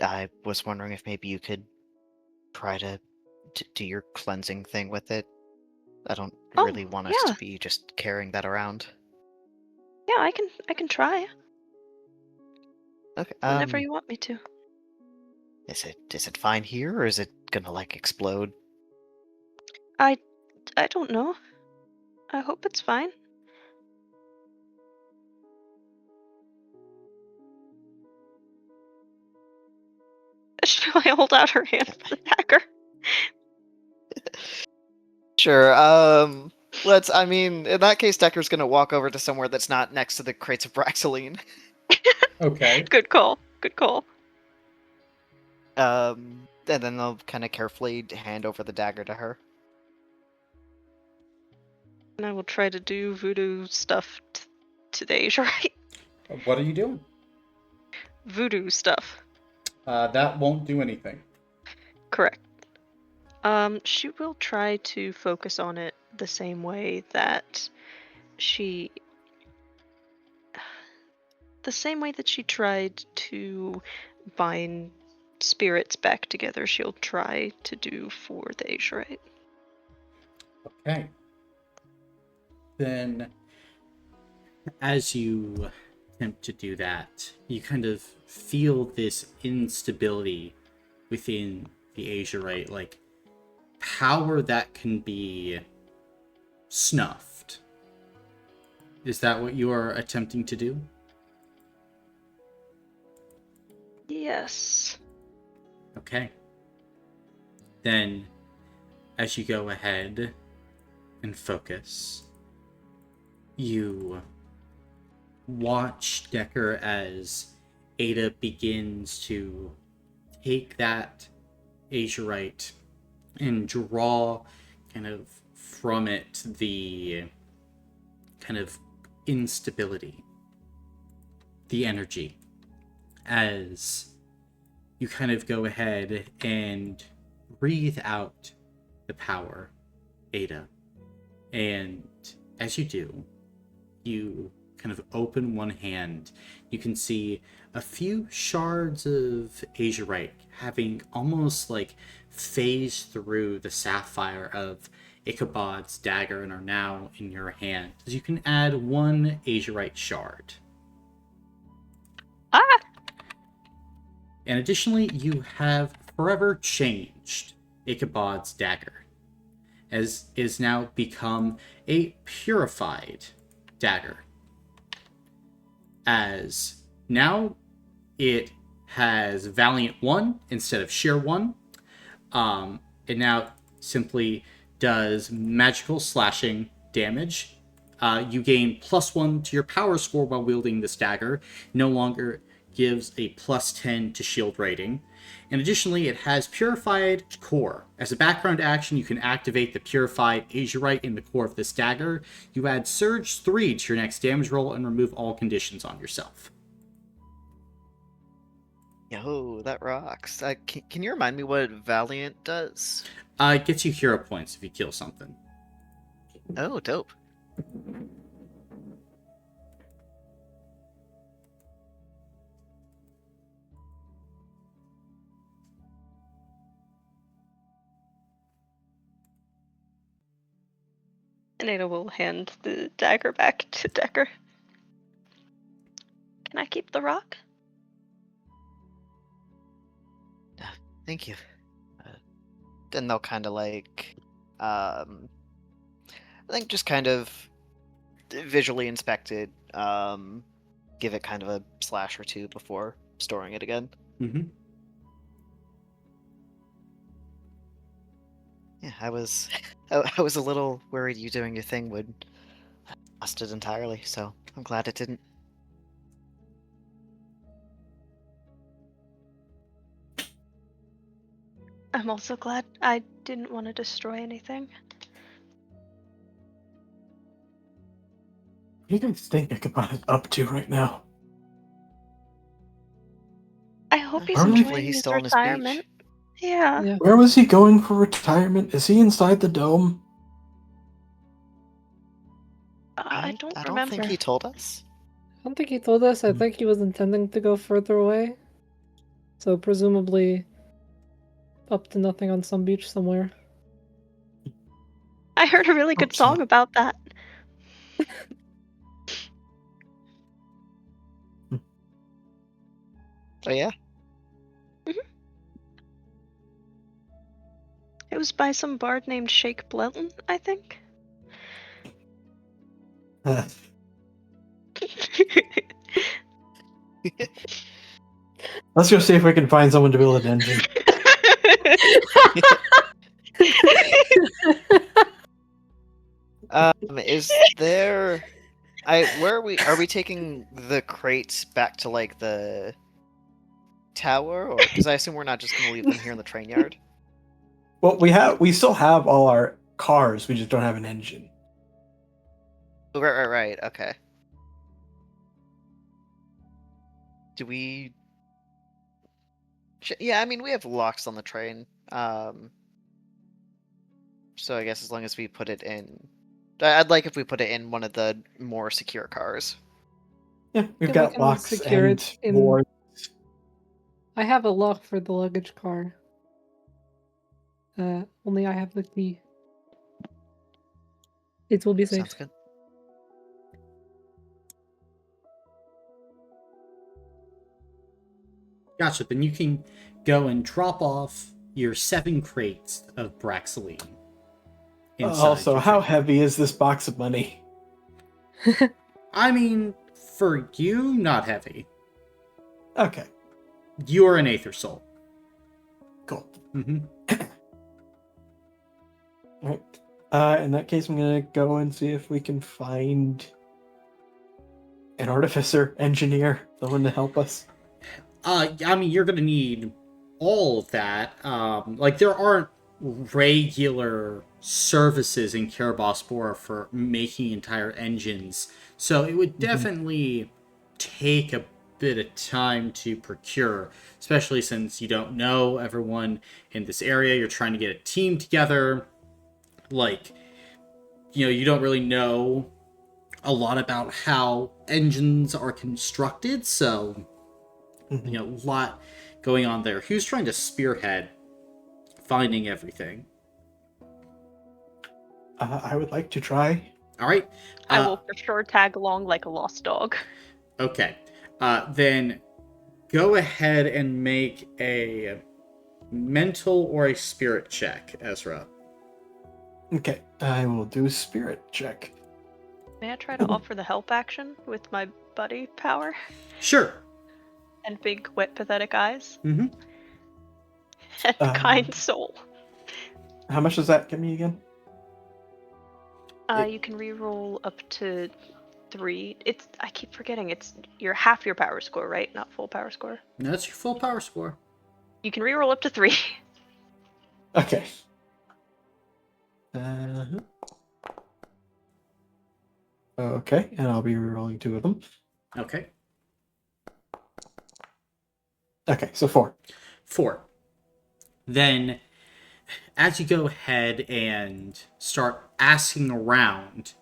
S2: I was wondering if maybe you could try to do your cleansing thing with it. I don't really want us to be just carrying that around.
S5: Yeah, I can try.
S2: Okay.
S5: Whenever you want me to.
S2: Is it fine here, or is it gonna like explode?
S5: I don't know. I hope it's fine. Shall I hold out her hand for the dagger?
S2: Sure. I mean, in that case, Decker's gonna walk over to somewhere that's not next to the crates of Braxoline.
S1: Okay.
S5: Good call. Good call.
S2: And then they'll kind of carefully hand over the dagger to her.
S5: And I will try to do voodoo stuff to the Azurite.
S1: What are you doing?
S5: Voodoo stuff.
S1: That won't do anything.
S5: Correct. She will try to focus on it the same way that she tried to bind spirits back together, she'll try to do for the Azurite.
S1: Okay. Then, as you attempt to do that, you kind of feel this instability within the Azurite, like power that can be snuffed. Is that what you are attempting to do?
S5: Yes.
S1: Okay. Then, as you go ahead and focus, you watch Decker as Ada begins to take that Azurite and draw kind of from it the kind of instability, the energy, as you kind of go ahead and breathe out the power, Ada. And as you do, you kind of open one hand. You can see a few shards of azurite having almost like phased through the sapphire of Ichabod's dagger and are now in your hand. You can add one azurite shard.
S5: Ah!
S1: And additionally, you have forever changed Ichabod's dagger, as is now become a purified dagger. As now it has Valiant 1 instead of Sheer 1. It now simply does magical slashing damage. You gain +1 to your power score while wielding this dagger. No longer gives a +10 to shield rating. And additionally, it has Purified Core. As a background action, you can activate the Purified Azurite in the core of this dagger. You add Surge 3 to your next damage roll and remove all conditions on yourself.
S2: Yo, that rocks. Can you remind me what Valiant does?
S1: It gets you hero points if you kill something.
S2: Oh, dope.
S5: And Ada will hand the dagger back to Decker. Can I keep the rock?
S2: Thank you. Then they'll kind of like, I think just kind of visually inspect it, give it kind of a slash or two before storing it again.
S1: Mm-hmm.
S2: Yeah, I was a little worried you doing your thing would lost it entirely, so I'm glad it didn't.
S5: I'm also glad I didn't want to destroy anything.
S4: What do you guys think Ichabod is up to right now?
S5: I hope he's
S4: Hopefully
S5: enjoying
S2: he's
S5: his
S2: still on his beach.
S5: retirement. Yeah.
S3: Yeah.
S4: Where was he going for retirement? Is he inside the dome?
S5: I don't
S2: I
S5: remember.
S2: don't think he told us.
S3: I don't think he told us. I
S4: Hmm.
S3: think he was intending to go further away. So presumably up to nothing on some beach somewhere.
S5: I heard a really good
S4: Hope so.
S5: song about that.
S2: Oh yeah?
S5: It was by some bard named Shake Blenton, I think.
S4: Let's go see if we can find someone to build an engine.
S2: Is there? Where are we? Are we taking the crates back to like the tower, or because I assume we're not just gonna leave them here in the train yard?
S4: Well, we still have all our cars. We just don't have an engine.
S2: Oh, right. Okay. Do we? Yeah, I mean we have locks on the train. So I guess as long as we put it in, I'd like if we put it in one of the more secure cars.
S4: Yeah, we've
S3: Yeah, we
S4: got
S3: can
S4: locks
S3: secure
S4: and
S3: it in-
S4: boards.
S3: I have a lock for the luggage car. Only I have the key. It will be safe.
S2: Sounds good.
S1: Gotcha. Then you can go and drop off your 7 crates of Braxaline.
S4: Also, how heavy is this box of money?
S1: I mean, for you, not heavy.
S4: Okay,
S1: You're an Aether Soul.
S4: cool.
S1: Mm-hmm.
S4: All right. In that case, I'm gonna go and see if we can find an artificer, engineer, someone to help us.
S1: I mean, you're gonna need all of that. Like, there aren't regular services in Caer Bospora for making entire engines, so it would definitely take a bit of time to procure, especially since you don't know everyone in this area. You're trying to get a team together. Like, you don't really know a lot about how engines are constructed, so a lot going on there. Who's trying to spearhead finding everything?
S4: I would like to try.
S1: All right.
S5: I will for sure tag along like a lost dog.
S1: Okay. Then go ahead and make a mental or a spirit check, Ezra.
S4: Okay, I will do a spirit check.
S5: May I try to offer the help action with my buddy power?
S1: Sure.
S5: And big, wet, pathetic eyes.
S1: Mm-hmm.
S5: And a kind soul.
S4: How much does that give me again?
S5: You can reroll up to 3. I keep forgetting. You're half your power score, right? Not full power score.
S1: No, that's your full power score.
S5: You can reroll up to 3.
S4: Okay. Okay, and I'll be rerolling 2 of them.
S1: Okay.
S4: Okay, so 4.
S1: 4. Then, as you go ahead and start asking around,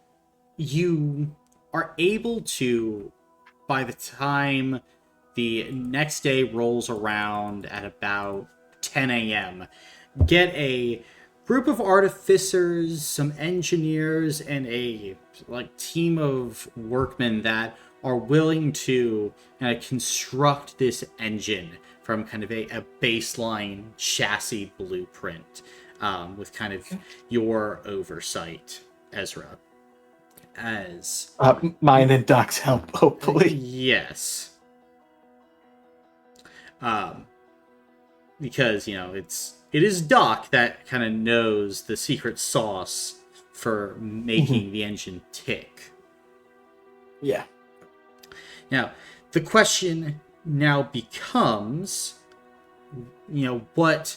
S1: you are able to, by the time the next day rolls around at about 10 a.m., get a group of artificers, some engineers, and a team of workmen that are willing to construct this engine from kind of a baseline chassis blueprint, with kind of your oversight, Ezra. As
S4: mine and Doc's help, hopefully.
S1: Yes. Because it is Doc that kind of knows the secret sauce for making the engine tick.
S4: Yeah.
S1: Now, the question now becomes, what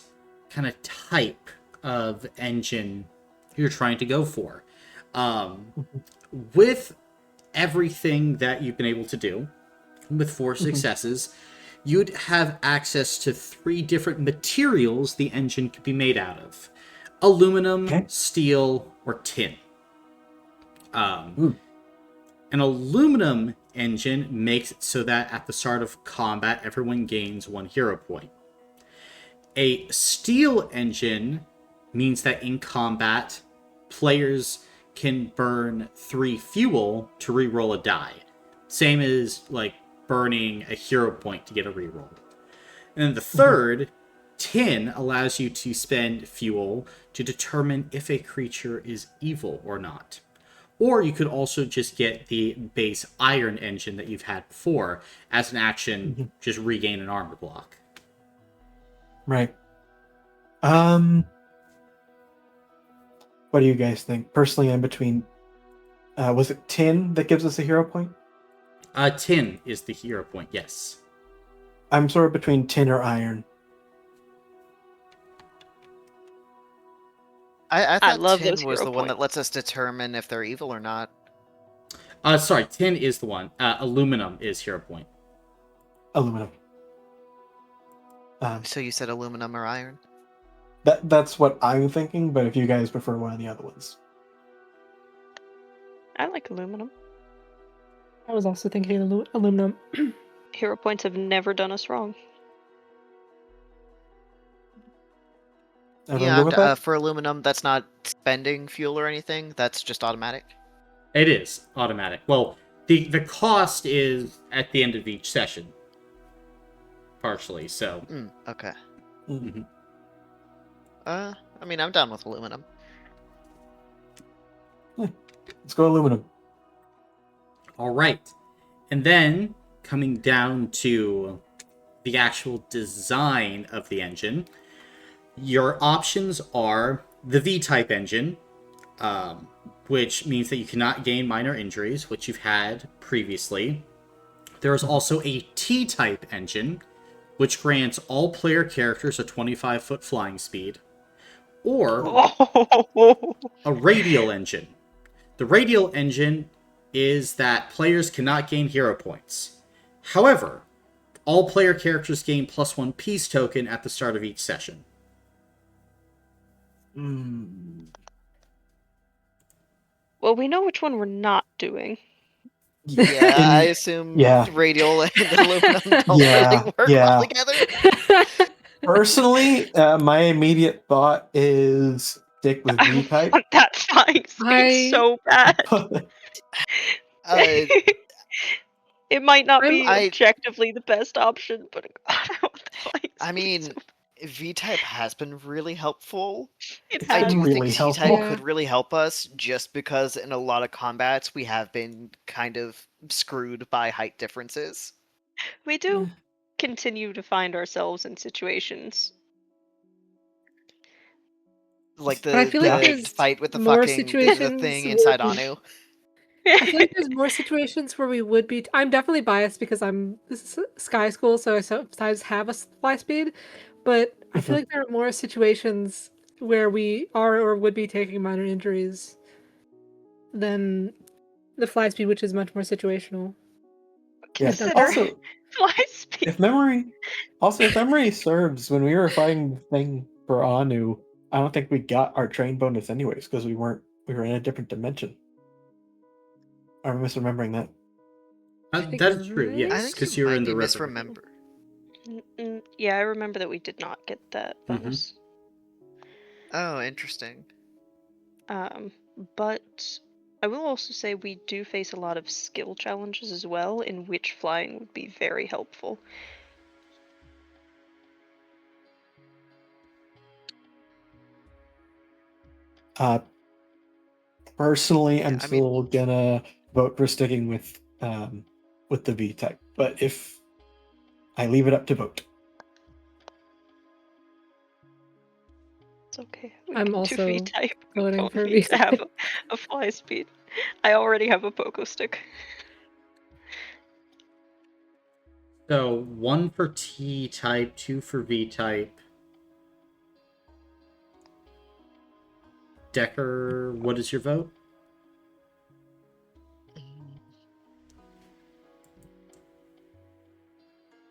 S1: kind of type of engine you're trying to go for. With everything that you've been able to do, with 4 successes, you'd have access to 3 different materials the engine could be made out of: aluminum, steel, or tin. An aluminum engine makes it so that at the start of combat, everyone gains 1 hero point. A steel engine means that in combat, players can burn 3 fuel to reroll a die. Same as burning a hero point to get a reroll. And then the third, tin, allows you to spend fuel to determine if a creature is evil or not. Or you could also just get the base iron engine that you've had before as an action, just regain an armor block.
S4: Right. What do you guys think? Personally, I'm between. Was it tin that gives us a hero point?
S1: Tin is the hero point, yes.
S4: I'm sort of between tin or iron.
S2: I
S5: I
S2: thought
S5: love
S2: tin
S5: those
S2: was
S5: hero
S2: the one that
S5: points.
S2: lets us determine if they're evil or not.
S1: Sorry, tin is the one. Aluminum is hero point.
S4: Aluminum.
S2: So you said aluminum or iron?
S4: That's what I'm thinking, but if you guys prefer one of the other ones.
S5: I like aluminum.
S3: I was also thinking aluminum.
S5: Hero points have never done us wrong.
S4: Everyone go with that?
S2: For aluminum, that's not spending fuel or anything. That's just automatic.
S1: It is automatic. Well, the cost is at the end of each session, partially. So.
S2: Okay.
S1: Mm-hmm.
S2: I mean, I'm down with aluminum.
S4: Let's go aluminum.
S1: All right. And then, coming down to the actual design of the engine, your options are the V-type engine, which means that you cannot gain minor injuries, which you've had previously. There is also a T-type engine, which grants all player characters a 25-foot flying speed, or a radial engine. The radial engine is that players cannot gain hero points. However, all player characters gain +1 peace token at the start of each session.
S5: Well, we know which one we're not doing.
S2: Yeah, I assume radial and aluminum don't really work well together.
S4: Personally, my immediate thought is stick with V-type.
S5: I want that flying speed so bad. It might not be objectively the best option, but I want the flying speed.
S2: I mean, V-type has been really helpful.
S5: I
S2: do
S4: really
S2: think T-type could really help us, just because in a lot of combats we have been kind of screwed by height differences.
S5: We do. continue to find ourselves in situations.
S2: Like
S3: But I feel like
S2: the
S3: there's
S2: fight with the
S3: more
S2: fucking the
S3: situations
S2: thing
S3: where
S2: inside
S3: we-
S2: Anu.
S3: I feel like there's more situations where we would be. I'm definitely biased because I'm Sky School, so I sometimes have a fly speed. But I feel like there are more situations where we are or would be taking minor injuries than the fly speed, which is much more situational.
S4: Yes.
S5: Consider
S4: Also,
S5: fly speed.
S4: if memory serves, when we were fighting the thing for Anu, I don't think we got our train bonus anyways because we were in a different dimension. I'm misremembering that.
S3: I think
S1: That's
S3: you're
S1: true,
S3: right.
S1: yes.
S2: I think
S1: Because
S2: you
S1: you were
S2: might
S1: in
S2: be
S1: the river.
S2: misremember.
S5: Yeah, I remember that we did not get that bonus.
S2: Oh, interesting.
S5: But I will also say we do face a lot of skill challenges as well, in which flying would be very helpful.
S4: Personally, I'm
S2: I mean-
S4: still gonna vote for sticking with the V type, but if I leave it up to vote.
S5: It's okay. We
S3: I'm
S5: can do
S3: also
S5: V-type.
S3: voting
S5: Don't
S3: for
S5: need to have
S3: V-type.
S5: a fly speed. I already have a pogo stick.
S1: So 1 for T type, 2 for V type. Decker, what is your vote?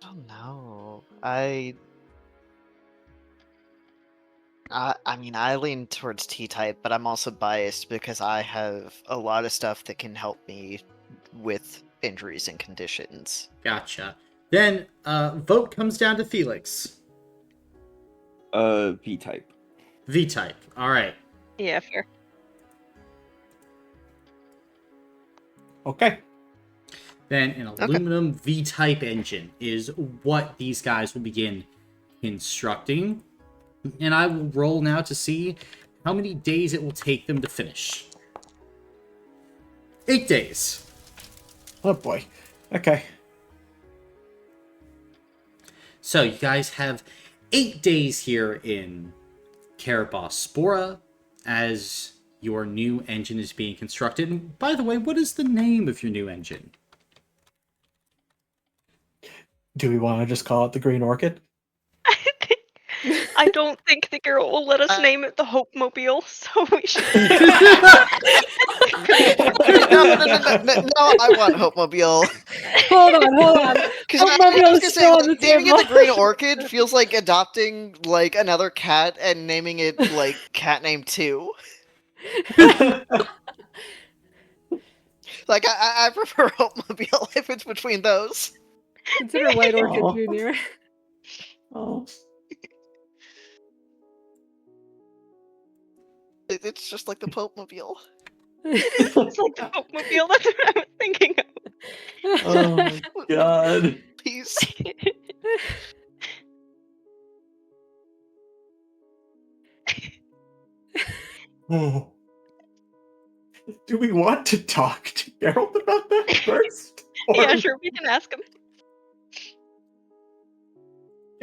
S2: Oh no. I mean, I lean towards T-type, but I'm also biased because I have a lot of stuff that can help me with injuries and conditions.
S1: Gotcha. Then, vote comes down to Felix.
S6: V type.
S1: V type. All right.
S5: Yeah, fair.
S4: Okay.
S1: Then an aluminum V-type engine is what these guys will begin constructing. And I will roll now to see how many days it will take them to finish. 8 days.
S4: Oh boy. Okay.
S1: So you guys have 8 days here in Caer Bospora as your new engine is being constructed. And by the way, what is the name of your new engine?
S4: Do we want to just call it the Green Orchid?
S5: I don't think the girl will let us name it the Hope Mobile, so we should.
S2: No, I want Hope Mobile.
S3: Hold on.
S2: Because
S3: Hope
S2: I
S3: Mobile
S2: was
S3: is
S2: gonna say,
S3: still on the
S2: naming it
S3: table.
S2: the Green Orchid feels like adopting like another cat and naming it like cat name 2. Like I prefer Hope Mobile if it's between those.
S3: Consider White Orchid
S4: Aw.
S3: Junior.
S4: Oh.
S2: It's just like the Pope Mobile.
S5: It's like the Hope Mobile. That's what I was thinking of.
S4: Oh my god.
S2: Please.
S4: Oh. Do we want to talk to Geralt about that first?
S5: Yeah,
S4: Or-
S5: sure, we can ask him.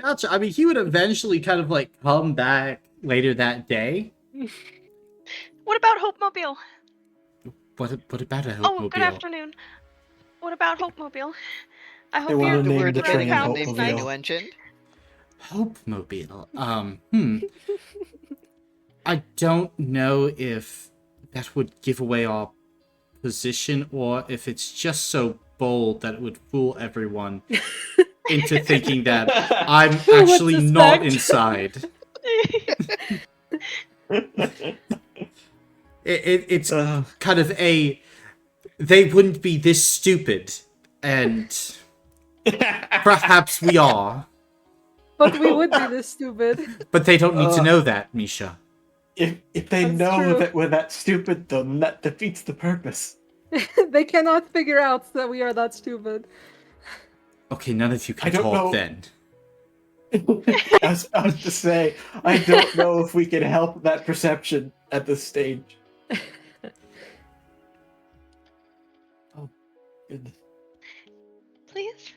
S1: Gotcha. I mean, he would eventually kind of like come back later that day.
S5: What about Hope Mobile?
S1: What about a
S5: Oh,
S1: Hope
S5: good afternoon. What about Hope Mobile? I hope
S4: wanna
S5: you're
S4: name
S2: We're
S4: the
S2: debating
S4: train
S2: on
S5: found
S2: the
S5: this
S2: name of the
S5: nice.
S2: new engine.
S1: Hope Mobile. I don't know if that would give away our position or if it's just so bold that it would fool everyone into thinking that I'm
S3: Who would
S1: actually not
S3: suspect?
S1: inside. It's kind of a... They wouldn't be this stupid, and perhaps we are.
S3: But we would be this stupid.
S1: But they don't need to know that, Misha.
S4: If they
S3: That's
S4: know
S3: true.
S4: that we're that stupid, then that defeats the purpose.
S3: They cannot figure out that we are that stupid.
S1: Okay, none of you
S4: I
S1: can
S4: don't
S1: talk
S4: know.
S1: then.
S4: I was about to say, I don't know if we can help that perception at this stage. Oh, goodness.
S5: Please?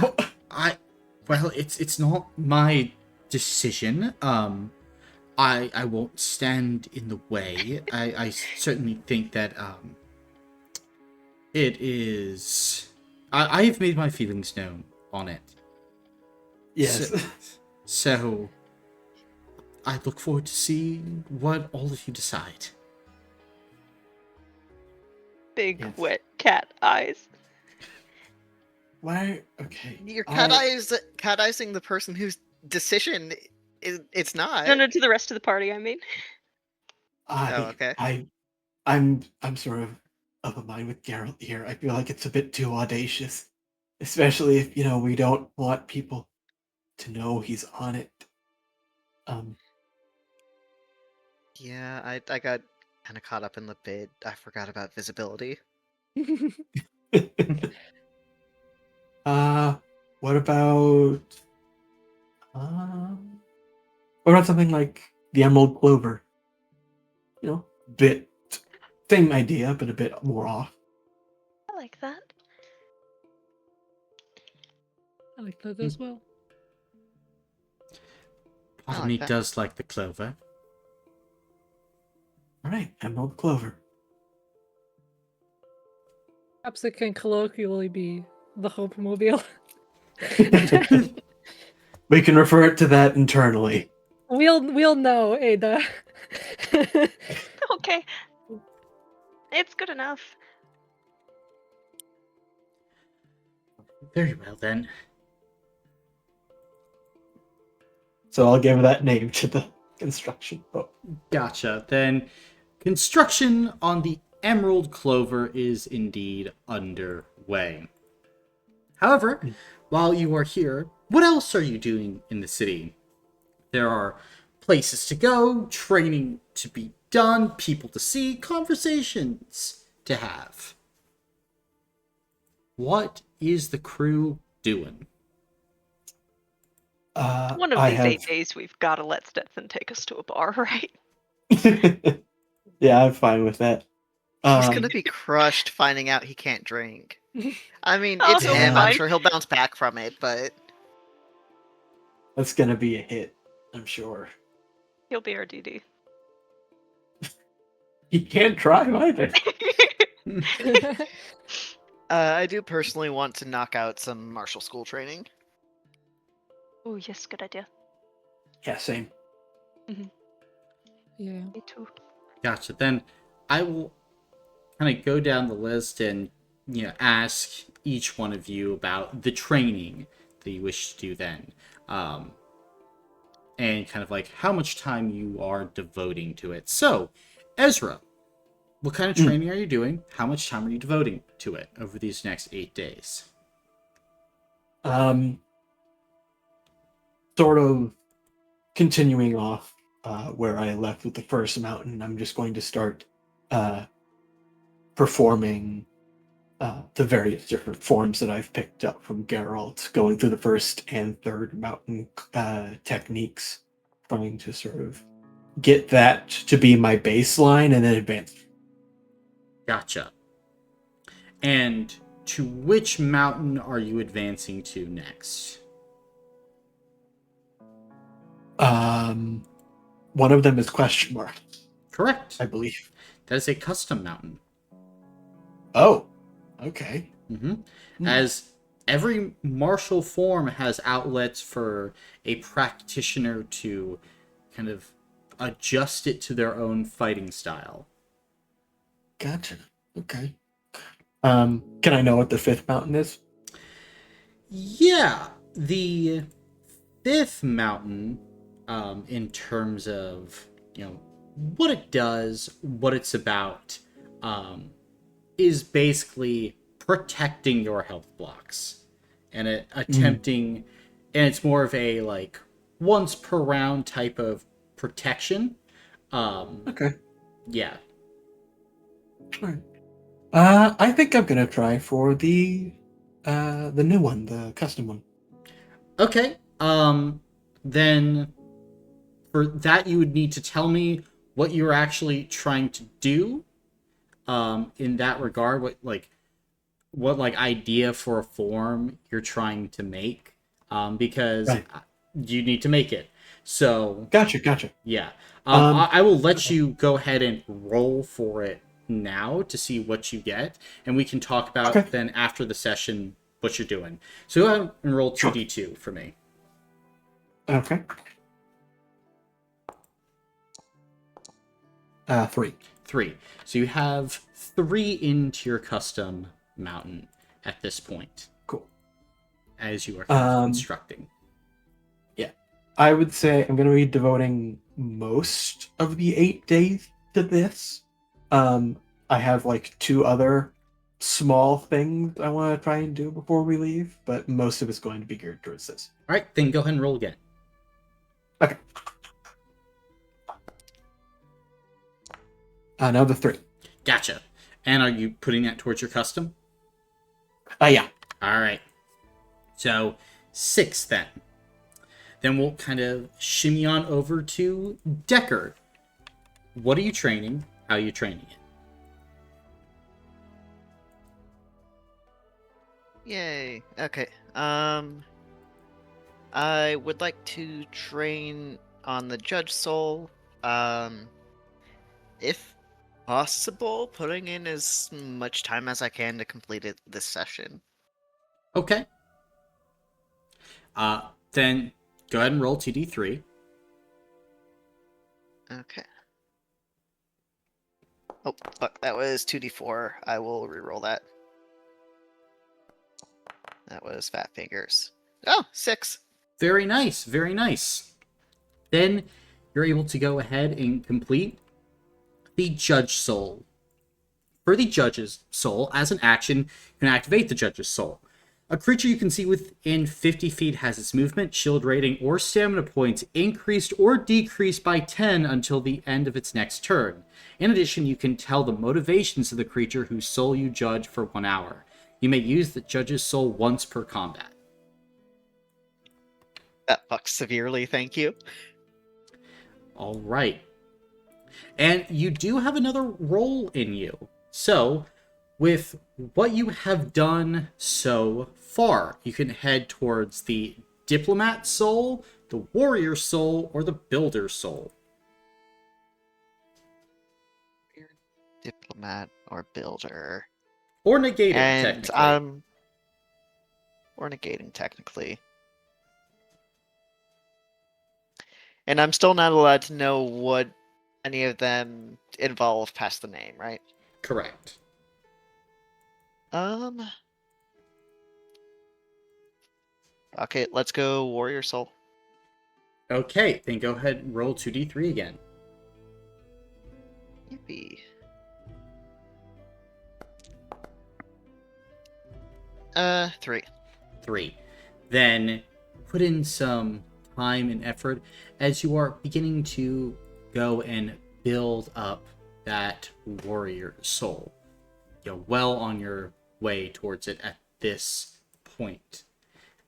S4: Well,
S1: Well, it's not my decision. I won't stand in the way. I certainly think that it is. I've made my feelings known on it.
S4: Yes.
S1: So I look forward to seeing what all of you decide.
S5: Big
S4: Yes.
S5: wet cat eyes.
S4: Why? Okay.
S2: You're
S4: I-
S2: cat-eyesing the person whose decision it's not.
S5: No, to the rest of the party, I mean.
S2: Oh, okay.
S4: I'm sort of a mind with Geralt here. I feel like it's a bit too audacious, especially if we don't want people to know he's on it.
S2: Yeah, I got kind of caught up in the bid. I forgot about visibility.
S4: What about something like the Emerald Clover? Bit same idea, but a bit more off.
S5: I like that.
S3: I like that as well.
S1: Part of
S2: like
S1: me
S2: that.
S1: does like the clover.
S4: All right, Emerald Clover.
S3: Perhaps it can colloquially be the Hope Mobile.
S4: We can refer it to that internally.
S3: We'll know, Ada.
S5: Okay. It's good enough.
S1: Very well then.
S4: So I'll give that name to the construction boat.
S1: Gotcha. Then construction on the Emerald Clover is indeed underway. However, while you are here, what else are you doing in the city? There are places to go, training to be done, people to see, conversations to have. What is the crew doing?
S5: One of
S4: I
S5: these
S4: have...
S5: 8 days, we've got to let Stetson take us to a bar, right?
S4: Yeah, I'm fine with that.
S2: He's gonna be crushed finding out he can't drink. I mean,
S5: Oh,
S2: it's
S5: he'll
S4: be
S2: him. I'm
S5: fine.
S2: sure he'll bounce back from it, but
S4: That's gonna be a hit, I'm sure.
S5: He'll be our DD.
S4: He can't drive either.
S2: I do personally want to knock out some martial school training.
S5: Oh, yes, good idea.
S4: Yeah, same.
S3: Yeah.
S5: Me too.
S1: Gotcha. Then I will kind of go down the list and ask each one of you about the training that you wish to do then, and kind of like how much time you are devoting to it. So, Ezra, what kind of training are you doing? How much time are you devoting to it over these next 8 days?
S4: Sort of continuing off where I left with the first mountain, I'm just going to start performing the various different forms that I've picked up from Geralt, going through the first and third mountain techniques, trying to sort of get that to be my baseline and then advance.
S1: Gotcha. And to which mountain are you advancing to next?
S4: One of them is question mark,
S1: Correct.
S4: I believe.
S1: That is a custom mountain.
S4: Oh, okay.
S1: As every martial form has outlets for a practitioner to kind of adjust it to their own fighting style.
S4: Gotcha. Okay. Can I know what the fifth mountain is?
S1: Yeah, the fifth mountain, in terms of what it does, what it's about, is basically protecting your health blocks and attempting, and it's more of a like once per round type of protection.
S4: Okay.
S1: Yeah.
S4: All right. I think I'm gonna try for the new one, the custom one.
S1: Okay. Then for that you would need to tell me what you're actually trying to do. In that regard, what idea for a form you're trying to make. because
S4: Right.
S1: you need to make it. So
S4: Gotcha.
S1: yeah,
S4: Um,
S1: I will let you go ahead and roll for it now to see what you get, and we can talk about
S4: Okay.
S1: then after the session what you're doing. So go ahead and roll 2d2 for me.
S4: Okay. 3.
S1: 3. So you have 3 into your custom mountain at this point,
S4: Cool.
S1: as you are kind of
S4: Um,
S1: constructing.
S4: Yeah. I would say I'm going to be devoting most of the 8 days to this. I have like 2 other small things I want to try and do before we leave, but most of it's going to be geared towards this.
S1: All right, then go ahead and roll again.
S4: Okay. Another 3.
S1: Gotcha. And are you putting that towards your custom?
S4: Yeah.
S1: All right. So 6 then. Then we'll kind of shimmy on over to Decker. What are you training? How are you training it?
S2: Yay. Okay. I would like to train on the Judge Soul. If possible, putting in as much time as I can to complete it this session.
S1: Okay. Then go ahead and roll 2d3.
S2: Okay. Oh, fuck, that was 2d4. I will reroll that. That was Fat Fingers. Oh, 6.
S1: Very nice, very nice. Then you're able to go ahead and complete the Judge Soul. For the Judge's Soul, as an action, you can activate the Judge's Soul. A creature you can see within 50 feet has its movement, shield rating, or stamina points increased or decreased by 10 until the end of its next turn. In addition, you can tell the motivations of the creature whose soul you judge for 1 hour. You may use the Judge's Soul once per combat.
S2: That fucks severely, thank you.
S1: All right. And you do have another role in you. So, with what you have done so far, you can head towards the Diplomat Soul, the Warrior Soul, or the Builder Soul.
S2: Diplomat or Builder.
S1: Or Negated,
S2: And
S1: technically.
S2: or negating technically. And I'm still not allowed to know what any of them involve past the name, right?
S1: Correct.
S2: Okay, let's go Warrior Soul.
S1: Okay, then go ahead and roll 2d3 again.
S2: Yippee. 3.
S1: 3. Then put in some time and effort as you are beginning to go and build up that warrior soul. You're well on your way towards it at this point.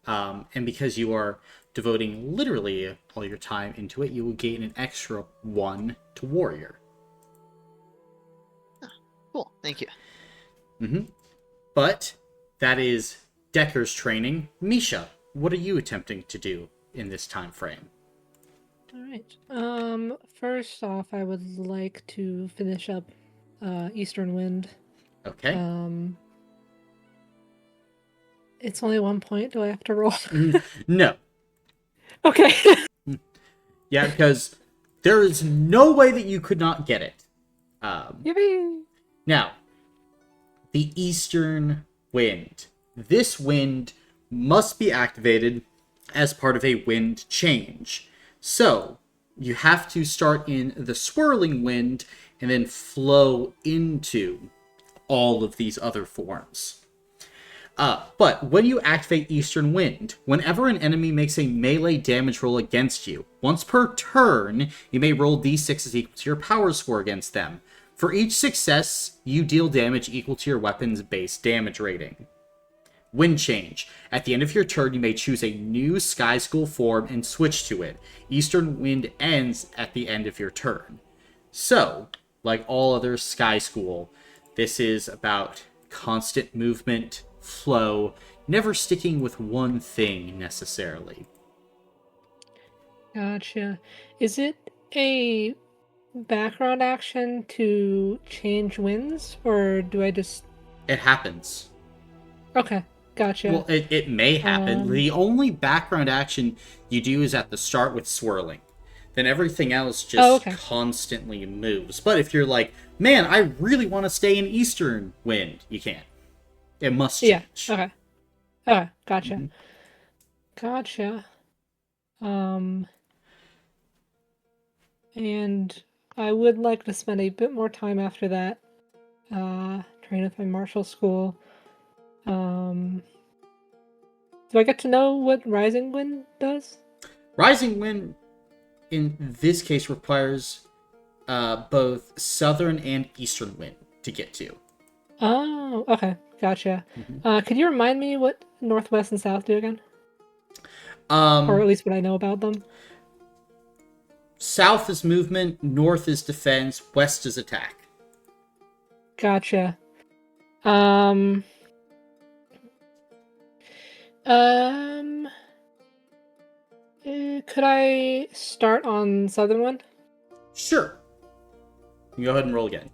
S1: And because you are devoting literally all your time into it, you will gain an extra 1 to warrior.
S2: Cool, thank you.
S1: But that is Decker's training. Misha, what are you attempting to do in this time frame?
S3: All right. First off, I would like to finish up Eastern Wind.
S1: Okay.
S3: It's only 1 point. Do I have to roll?
S1: No.
S3: Okay.
S1: Yeah, because there is no way that you could not get it.
S3: Yippee!
S1: Now, the Eastern Wind. This wind must be activated as part of a wind change. So, you have to start in the swirling wind and then flow into all of these other forms. But when you activate Eastern Wind, whenever an enemy makes a melee damage roll against you, once per turn, you may roll d6 equal to your power score against them. For each success, you deal damage equal to your weapon's base damage rating. Wind change. At the end of your turn, you may choose a new Sky School form and switch to it. Eastern Wind ends at the end of your turn. So, like all other Sky School, this is about constant movement, flow, never sticking with one thing necessarily.
S3: Gotcha. Is it a background action to change winds, or do I just...
S1: It happens.
S3: Okay, gotcha.
S1: Well, it may happen. The only background action you do is at the start with swirling. Then everything else just constantly moves. But if you're like, man, I really want to stay in Eastern Wind, you can't. It must change.
S3: Yeah, okay, gotcha. Mm-hmm. Gotcha. And I would like to spend a bit more time after that training with my martial school. Do I get to know what Rising Wind does?
S1: Rising Wind, in this case, requires both Southern and Eastern Wind to get to.
S3: Oh, okay, gotcha. Mm-hmm. Could you remind me what Northwest and South do again? Or at least what I know about them?
S1: South is movement, North is defense, West is attack.
S3: Gotcha. Could I start on Southern one?
S1: Sure. You go ahead and roll again.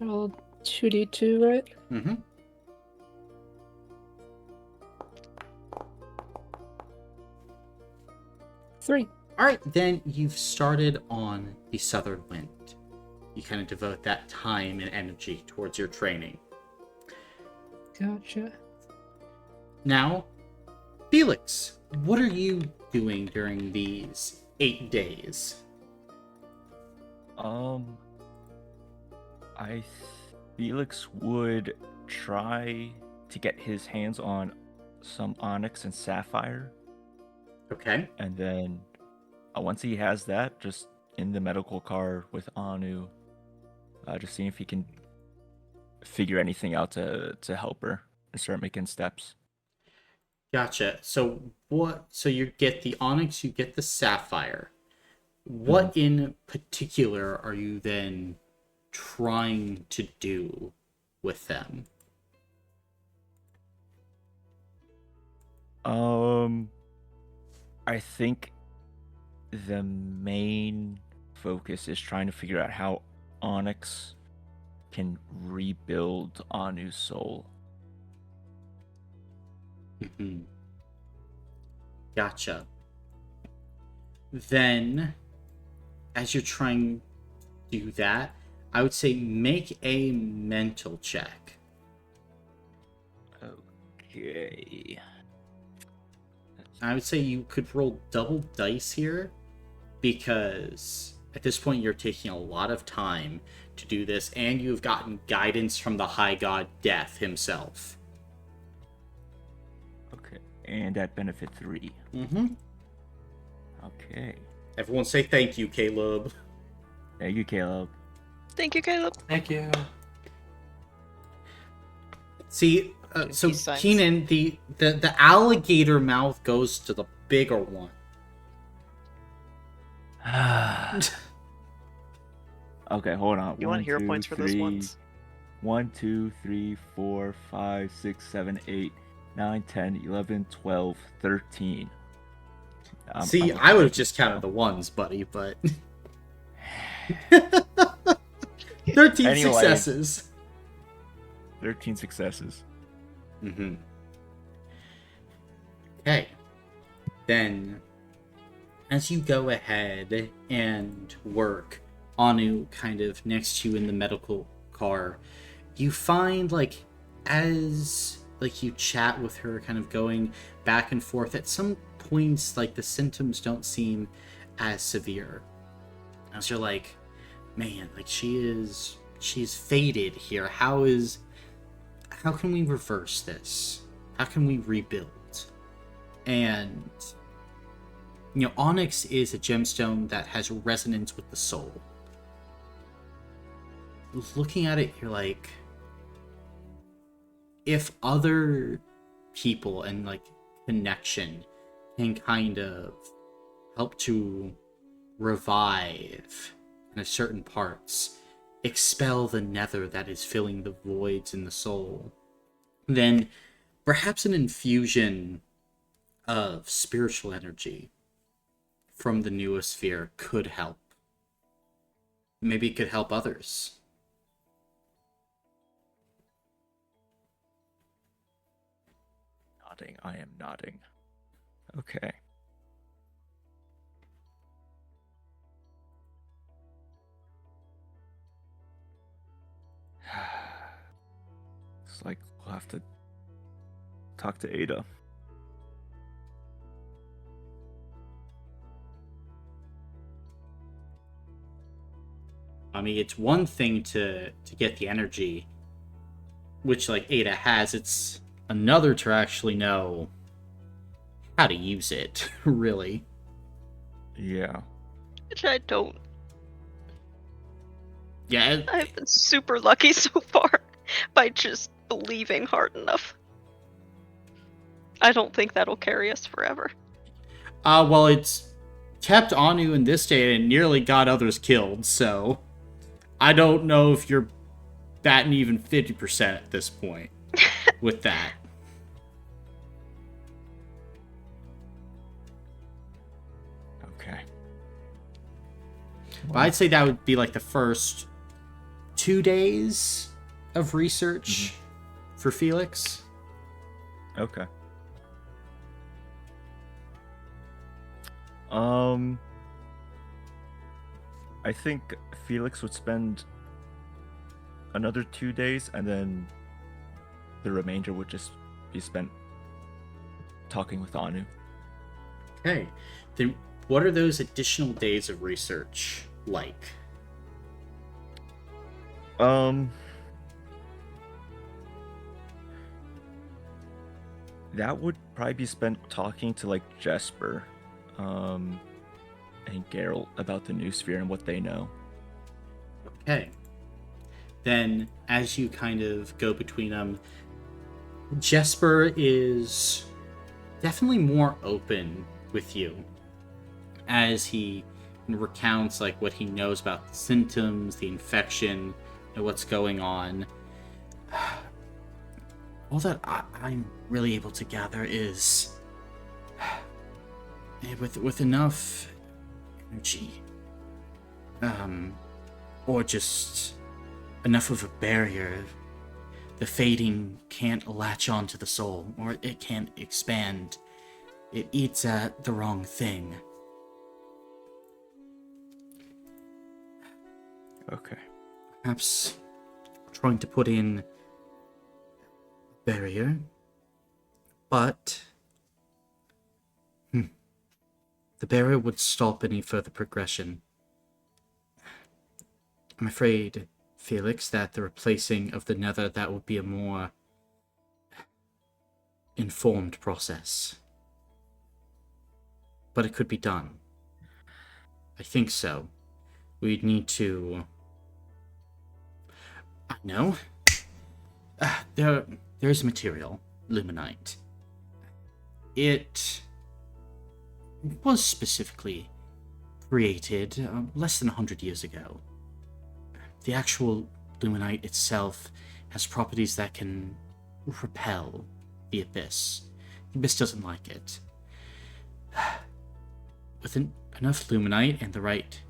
S3: Roll 2d2, right?
S1: Mm-hmm.
S3: Three.
S1: Alright, then you've started on the Southern Wind. You kind of devote that time and energy towards your training.
S3: Gotcha.
S1: Now, Felix, what are you doing during these 8 days?
S6: Felix would try to get his hands on some onyx and sapphire.
S1: Okay.
S6: And then once he has that, just in the medical car with Anu, just seeing if he can figure anything out to help her and start making steps.
S1: Gotcha. So you get the onyx, you get the sapphire. What in particular are you then trying to do with them?
S6: I think the main focus is trying to figure out how Onyx can rebuild Anu's soul.
S1: Mm-hmm. Gotcha. Then, as you're trying to do that, I would say make a mental check.
S6: Okay.
S1: I would say you could roll double dice here, because at this point you're taking a lot of time to do this, and you've gotten guidance from the High God Death himself.
S6: Okay, and at benefit 3.
S1: Mm-hmm.
S6: Okay.
S1: Everyone say thank you, Caleb.
S6: Thank you, Caleb.
S5: Thank you, Caleb.
S4: Thank you.
S1: See, so Keenan, the alligator mouth goes to the bigger one.
S6: Okay, hold on.
S2: You want hero points for those ones?
S6: 1, 2, 3, 4, 5, 6, 7, 8, 9, 10, 11, 12, 13.
S1: See, I would have just counted the ones, buddy, but 13
S6: Anyway.
S1: successes.
S6: 13 successes.
S1: Mm-hmm. Okay. Then, as you go ahead and work, Anu kind of next to you in the medical car, you find, as you chat with her, kind of going back and forth, at some points, the symptoms don't seem as severe. As you're like, man, she's faded here. How can we reverse this? How can we rebuild? And, Onyx is a gemstone that has resonance with the soul. Looking at it, you're like, if other people and, connection can kind of help to revive certain parts, expel the nether that is filling the voids in the soul, then perhaps an infusion of spiritual energy from the noosphere could help. Maybe it could help others.
S6: Nodding. I am nodding. Okay. It's like we'll have to talk to Ada.
S1: I mean, it's one thing to get the energy, which like Ada has. It's another to actually know how to use it, really.
S6: Yeah.
S5: Which I don't.
S1: Yeah.
S5: I've been super lucky so far by just believing hard enough. I don't think that'll carry us forever.
S1: Well, it's kept Anu in this state and nearly got others killed, so I don't know if you're batting even 50% at this point with that.
S6: Okay.
S1: But I'd say that would be like the first 2 days of research for Felix.
S6: Okay. I think Felix would spend another 2 days, and then the remainder would just be spent talking with Anu.
S1: Okay. Then what are those additional days of research like?
S6: That would probably be spent talking to like Jesper, and Geralt about the noosphere and what they know.
S1: Okay. Then, as you kind of go between them, Jesper is definitely more open with you as he recounts like what he knows about the symptoms, the infection, and what's going on. All that I'm really able to gather is with enough energy, or just enough of a barrier, the fading can't latch onto the soul, or it can't expand. It eats at the wrong thing.
S6: Okay.
S1: Perhaps trying to put in a barrier, but the barrier would stop any further progression. I'm afraid, Felix, that the replacing of the nether, that would be a more informed process. But it could be done. I think so. We'd need to... I know. There's material, Luminite. It was specifically created less than 100 years ago. The actual Luminite itself has properties that can repel the Abyss. The Abyss doesn't like it. With enough Luminite and the right,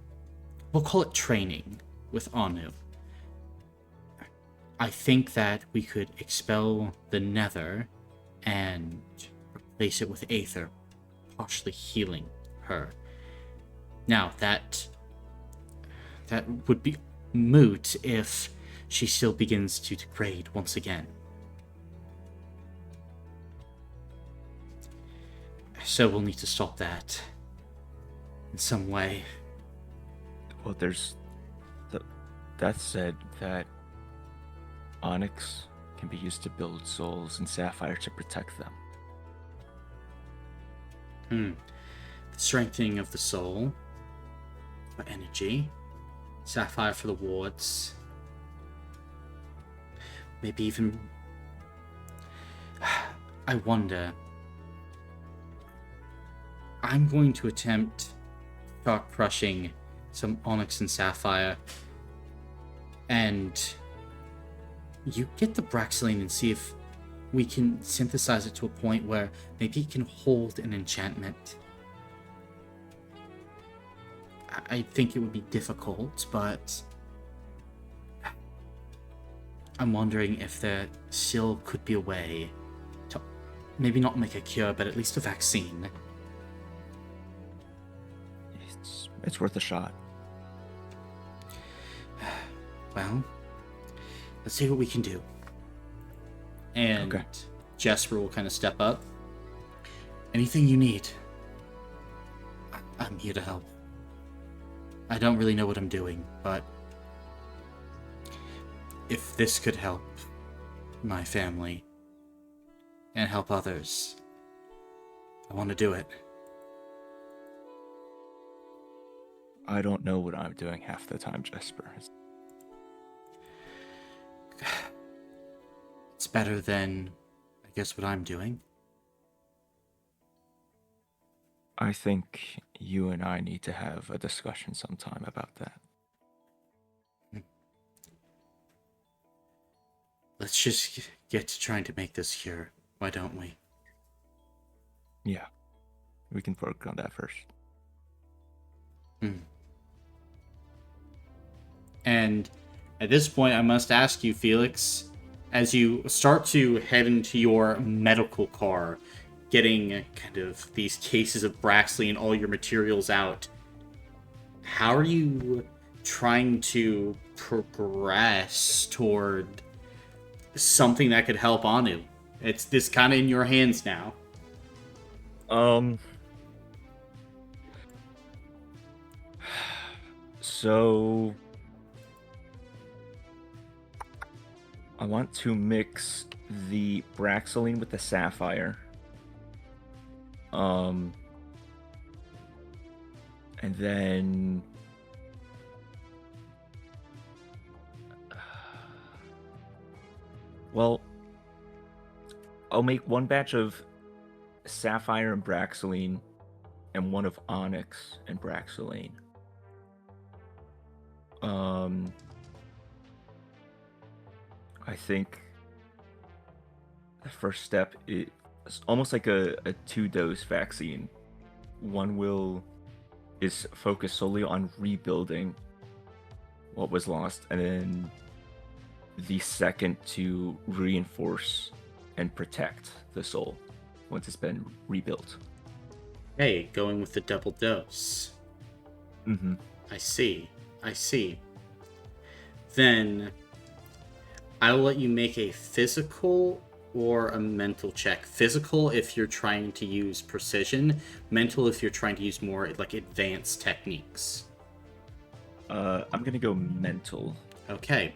S1: we'll call it training, with Anu, I think that we could expel the Nether and replace it with Aether, partially healing her. Now, that would be moot if she still begins to degrade once again. So we'll need to stop that in some way.
S6: Well, that said, that Onyx can be used to build souls and Sapphire to protect them.
S1: The strengthening of the soul for energy, Sapphire for the wards, maybe even... I wonder... I'm going to attempt to start crushing some Onyx and Sapphire, and you get the Braxilene and see if we can synthesize it to a point where maybe it can hold an enchantment. I think it would be difficult, but I'm wondering if there still could be a way to maybe not make a cure, but at least a vaccine.
S6: It's worth a shot.
S1: Well, let's see what we can do. And
S6: Okay.
S1: Jesper will kind of step up. Anything you need, I'm here to help. I don't really know what I'm doing, but if this could help my family and help others, I want to do it.
S6: I don't know what I'm doing half the time, Jesper.
S1: It's better than, I guess, what I'm doing.
S6: I think you and I need to have a discussion sometime about that.
S1: Let's just get to trying to make this cure. Why don't we?
S6: Yeah. We can work on that first.
S1: And at this point, I must ask you, Felix, as you start to head into your medical car, getting kind of these cases of Braxley and all your materials out, how are you trying to progress toward something that could help Anu? It's this kind of in your hands now.
S6: So I want to mix the Braxoline with the Sapphire. And then well, I'll make one batch of Sapphire and Braxoline and one of Onyx and Braxoline. I think the first step is almost like a 2-dose vaccine. One is focused solely on rebuilding what was lost, and then the second to reinforce and protect the soul once it's been rebuilt.
S1: Hey, going with the double dose.
S6: Mm-hmm.
S1: I see. Then I will let you make a physical or a mental check. Physical if you're trying to use precision. Mental if you're trying to use more like advanced techniques.
S6: I'm gonna go mental.
S1: Okay.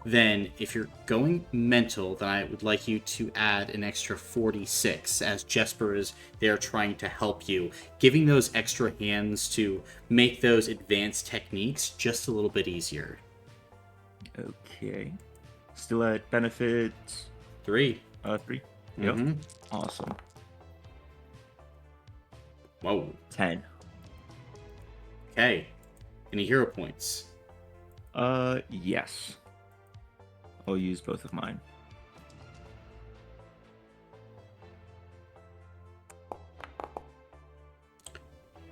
S1: Then if you're going mental, then I would like you to add an extra 46 as Jesper is there trying to help you, giving those extra hands to make those advanced techniques just a little bit easier.
S6: Okay. Still at benefit
S1: 3.
S6: 3. Yep.
S1: Mhm.
S6: Awesome.
S1: Whoa.
S6: 10.
S1: Okay. Any hero points?
S6: Yes. I'll use both of mine.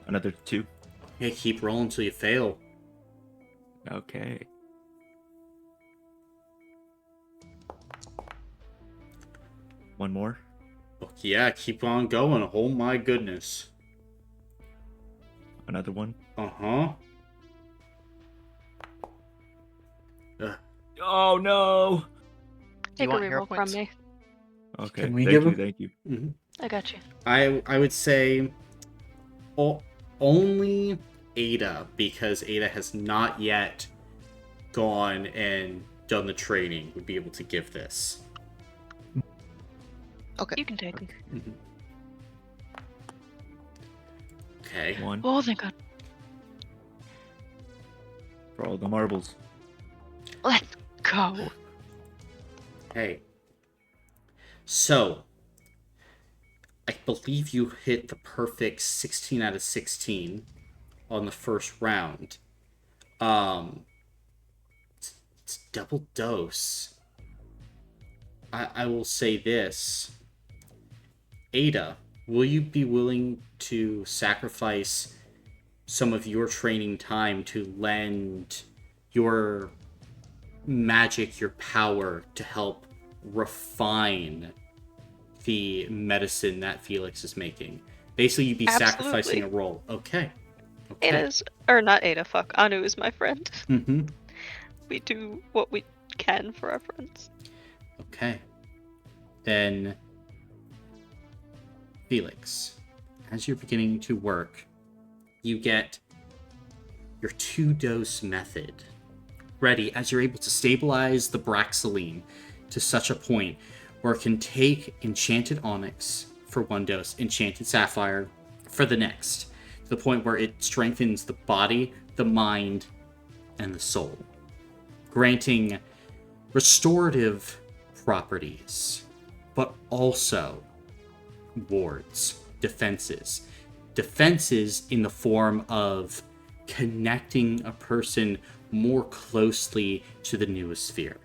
S6: Another 2.
S1: Yeah, keep rolling until you fail.
S6: Okay. One more.
S1: Oh, yeah, keep on going. Oh my goodness.
S6: Another one.
S1: Uh-huh.
S6: Oh no!
S5: Take a
S2: want hero
S5: reroll from
S2: points?
S5: me.
S6: Okay.
S4: Can we
S6: thank
S4: give
S6: you.
S4: him-
S6: Thank you.
S1: Mm-hmm.
S5: I got you.
S1: I would say only Ada, because Ada has not yet gone and done the training, would be able to give this.
S2: Okay.
S5: You can take them.
S1: Okay.
S6: 1
S5: Oh, thank God.
S6: for all the marbles.
S5: Let's go.
S1: Hey. So, I believe you hit the perfect 16 out of 16 on the first round. It's double dose. I will say this. Ada, will you be willing to sacrifice some of your training time to lend your magic, your power to help refine the medicine that Felix is making? Basically, you'd be sacrificing a
S5: Absolutely.
S1: role. Okay.
S5: Ada's, or not Ada, fuck. Anu is my friend.
S1: Mm-hmm.
S5: We do what we can for our friends.
S1: Okay. Then, Felix, as you're beginning to work, you get your 2-dose method ready as you're able to stabilize the Braxaline to such a point where it can take Enchanted Onyx for 1 dose, Enchanted Sapphire for the next, to the point where it strengthens the body, the mind, and the soul, granting restorative properties, but also wards, defenses. Defenses in the form of connecting a person more closely to the noosphere.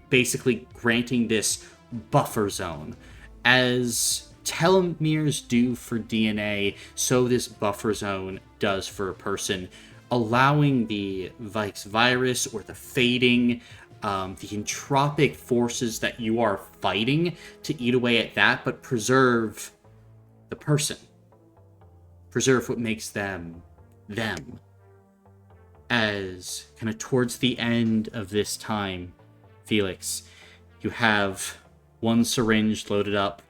S1: Basically granting this buffer zone. As telomeres do for DNA, so this buffer zone does for a person, allowing the Vikes virus or the fading, the entropic forces that you are fighting to eat away at that, but preserve the person. Preserve what makes them them. As kind of towards the end of this time, Felix, you have 1 syringe loaded up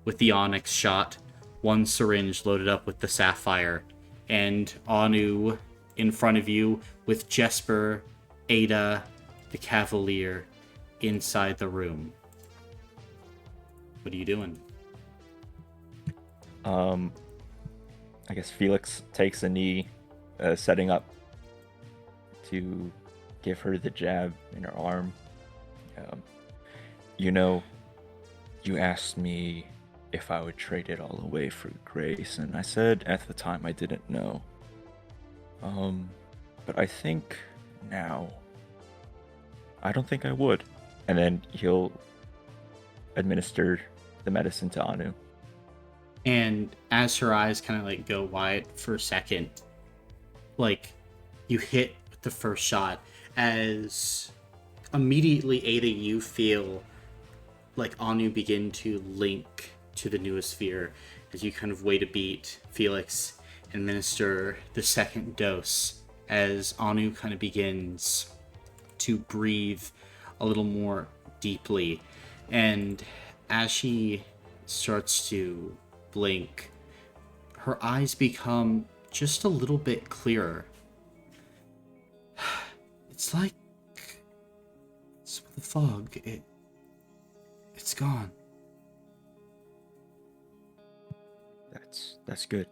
S1: with the Onyx shot, 1 syringe loaded up with the Sapphire, and Anu in front of you with Jesper, Ada, the Cavalier inside the room. What are you doing?
S6: I guess Felix takes a knee, setting up to give her the jab in her arm. You asked me if I would trade it all away for grace, and I said at the time I didn't know. But I think now, I don't think I would. And then he'll administer the medicine to Anu.
S1: And as her eyes kind of like go wide for a second, like you hit with the first shot, as immediately Ada, you feel like Anu begin to link to the noosphere as you kind of wait a beat. Felix administer the second dose as Anu kind of begins to breathe a little more deeply, and as she starts to blink, her eyes become just a little bit clearer. It's like the fog. It's gone.
S6: That's good.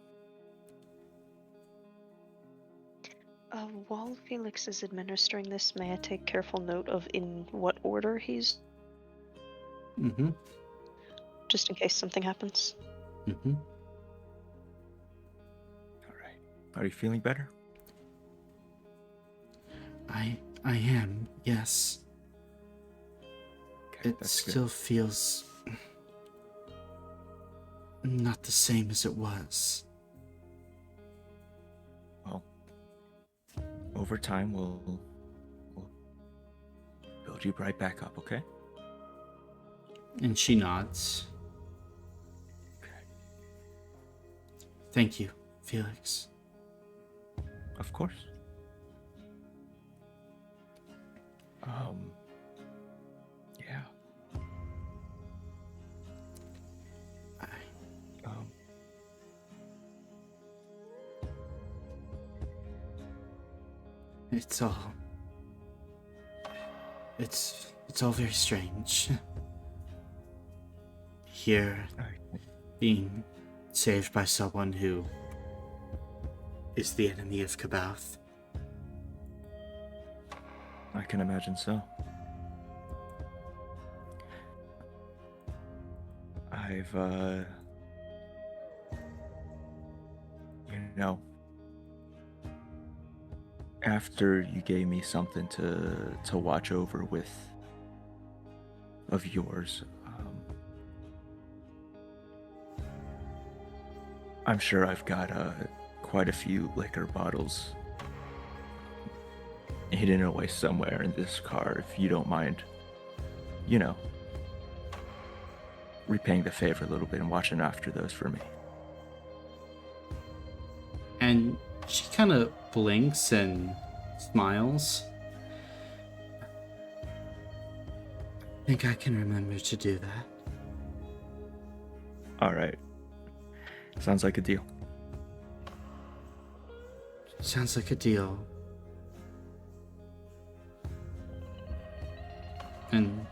S5: While Felix is administering this, may I take careful note of in what order he's...
S1: Mm-hmm.
S5: Just in case something happens.
S1: Mm-hmm.
S6: All right. Are you feeling better?
S1: I am, yes.
S6: Okay,
S1: It
S6: that's
S1: still
S6: good.
S1: feels not the same as it was.
S6: Well, over time we'll build you right back up, okay?
S1: And she nods.
S6: Okay.
S1: Thank you, Felix.
S6: Of course. Yeah.
S1: It's all very strange. Here, being saved by someone who is the enemy of Kabath.
S6: I can imagine so. I've, after you gave me something to watch over with of yours. I'm sure I've got quite a few liquor bottles hidden away somewhere in this car, if you don't mind, you know, repaying the favor a little bit and watching after those for me.
S1: And she kind of blinks and smiles. I think I can remember to do that.
S6: All right. Sounds like a deal.
S1: Sounds like a deal. And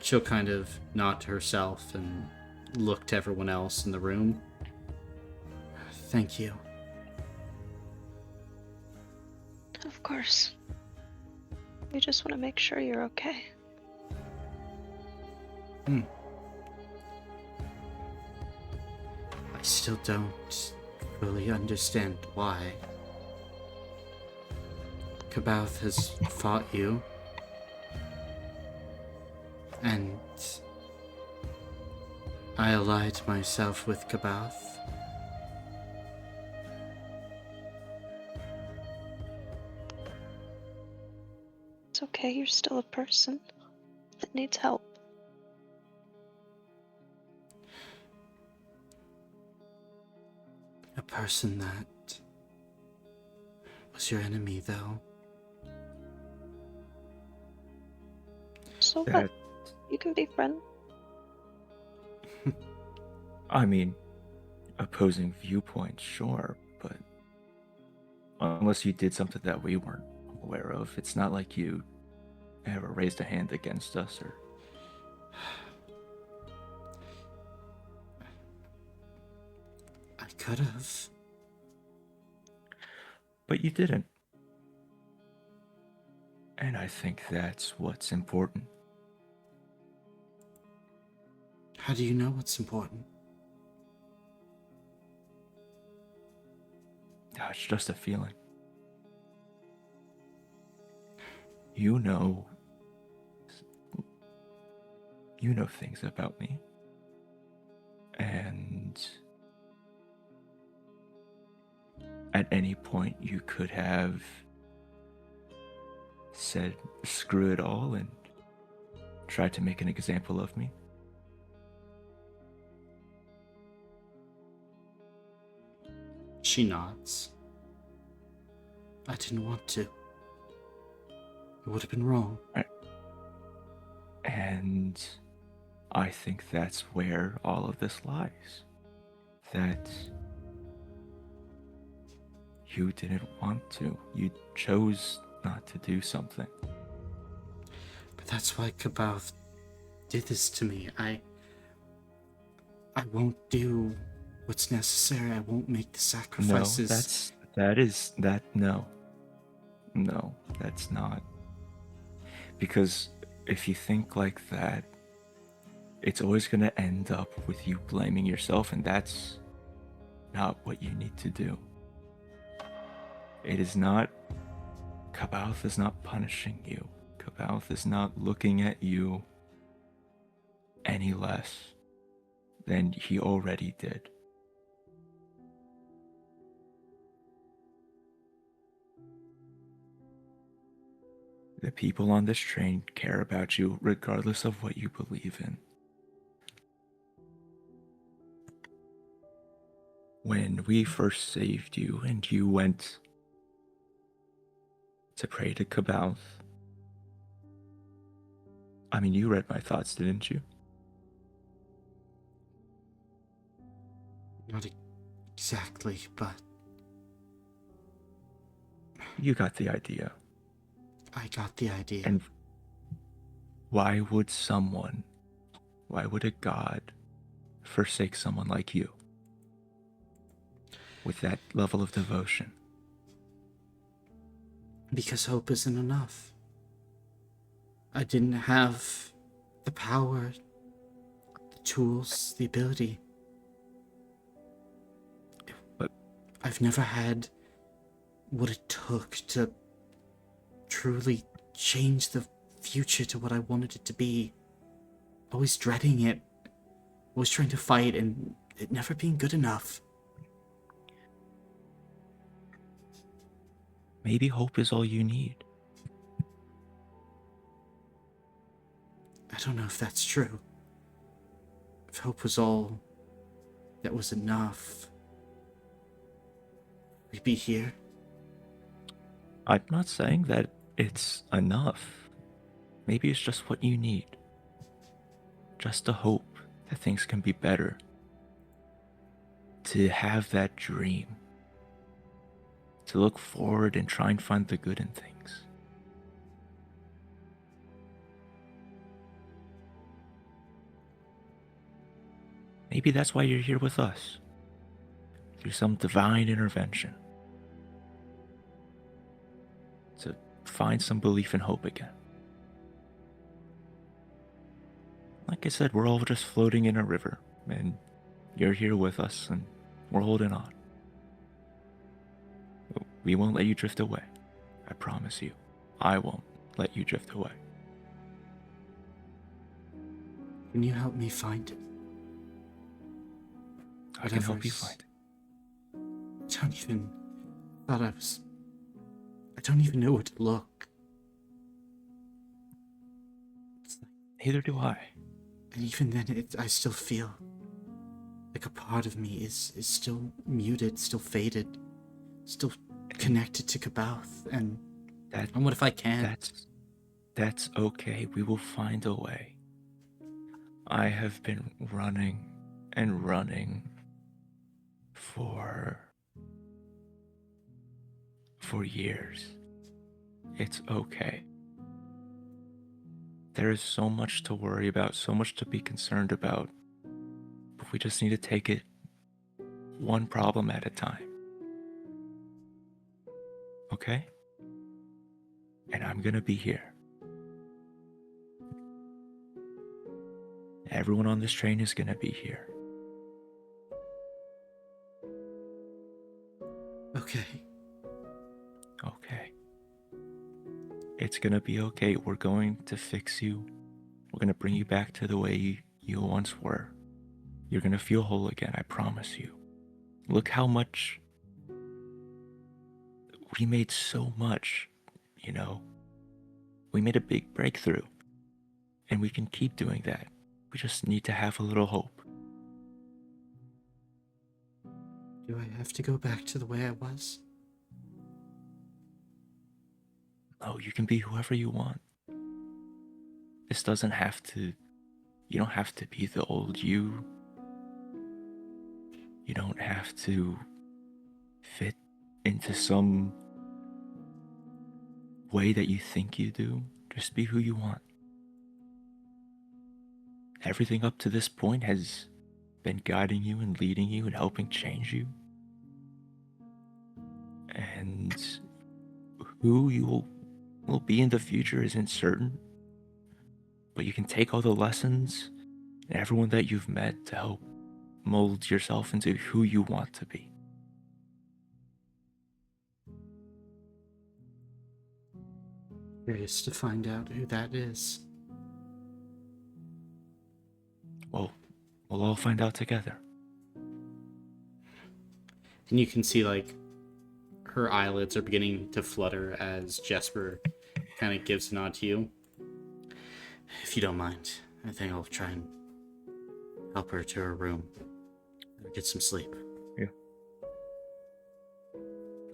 S1: she'll kind of nod to herself and look to everyone else in the room. Thank you.
S5: Of course. We just want to make sure you're okay.
S1: I still don't fully understand why. Cabath has fought you. And I allied myself with Cabath.
S5: It's okay, you're still a person that needs help.
S1: A person that was your enemy, though.
S5: So
S6: That,
S5: what? You can be friends.
S6: I mean, opposing viewpoints, sure, but unless you did something that we weren't aware of, it's not like you ever raised a hand against us or...
S1: I could have.
S6: But you didn't. And I think that's what's important.
S1: How do you know what's important?
S6: It's just a feeling. You know things about me. And at any point you could have said screw it all and tried to make an example of me.
S1: She nods. I didn't want to. It would have been wrong.
S6: And I think that's where all of this lies. That you didn't want to. You chose not to do something.
S1: But that's why Cabath did this to me. I won't do what's necessary. I won't make the sacrifices.
S6: No, that's not. Because if you think like that, it's always going to end up with you blaming yourself, and that's not what you need to do. It is not... Cabath is not punishing you. Cabath is not looking at you any less than he already did. The people on this train care about you regardless of what you believe in. When we first saved you and you went to pray to Cabath, I mean, you read my thoughts, didn't you?
S1: Not exactly, but
S6: You got the idea.
S1: I got the idea.
S6: And why would a god forsake someone like you with that level of devotion?
S1: Because hope isn't enough. I didn't have the power, the tools, the ability.
S6: But
S1: I've never had what it took to truly change the future to what I wanted it to be. always dreading it, always trying to fight, and it never being good enough.
S6: Maybe hope is all you need.
S1: I don't know if that's true. If hope was all that was enough, we'd be here.
S6: I'm not saying that it's enough. Maybe it's just what you need. Just a hope that things can be better. To have that dream. To look forward and try and find the good in things. Maybe that's why you're here with us. Through some divine intervention. To find some belief and hope again. Like I said, we're all just floating in a river, and you're here with us, and we're holding on. We won't let you drift away. I promise you. I won't let you drift away.
S1: Can you help me find it?
S6: I can help you find it.
S1: I don't even I don't even know where to look.
S6: Neither do I.
S1: And even then, I still feel like a part of me is still muted, still faded, still connected to Caboth. And what if I can't?
S6: That's okay. We will find a way. I have been running and running for years. It's okay. There is so much to worry about, so much to be concerned about, but we just need to take it one problem at a time. Okay? And I'm gonna be here. Everyone on this train is gonna be here.
S1: Okay.
S6: Okay. It's gonna be okay. We're going to fix you. We're gonna bring you back to the way you once were. You're gonna feel whole again, I promise you. Look how much we made so much, you know. We made a big breakthrough. And we can keep doing that. We just need to have a little hope.
S1: Do I have to go back to the way I was?
S6: No, you can be whoever you want. This doesn't have to... You don't have to be the old you. You don't have to fit into some way that you think you do. Just be who you want. Everything up to this point has been guiding you and leading you and helping change you. And who you will be in the future isn't certain. But you can take all the lessons and everyone that you've met to help mold yourself into who you want to be.
S1: Curious to find out who that is.
S6: Well, we'll all find out together.
S1: And you can see, like, her eyelids are beginning to flutter as Jesper kind of gives a nod to you. If you don't mind, I think I'll try and help her to her room. Get some sleep.
S6: Yeah.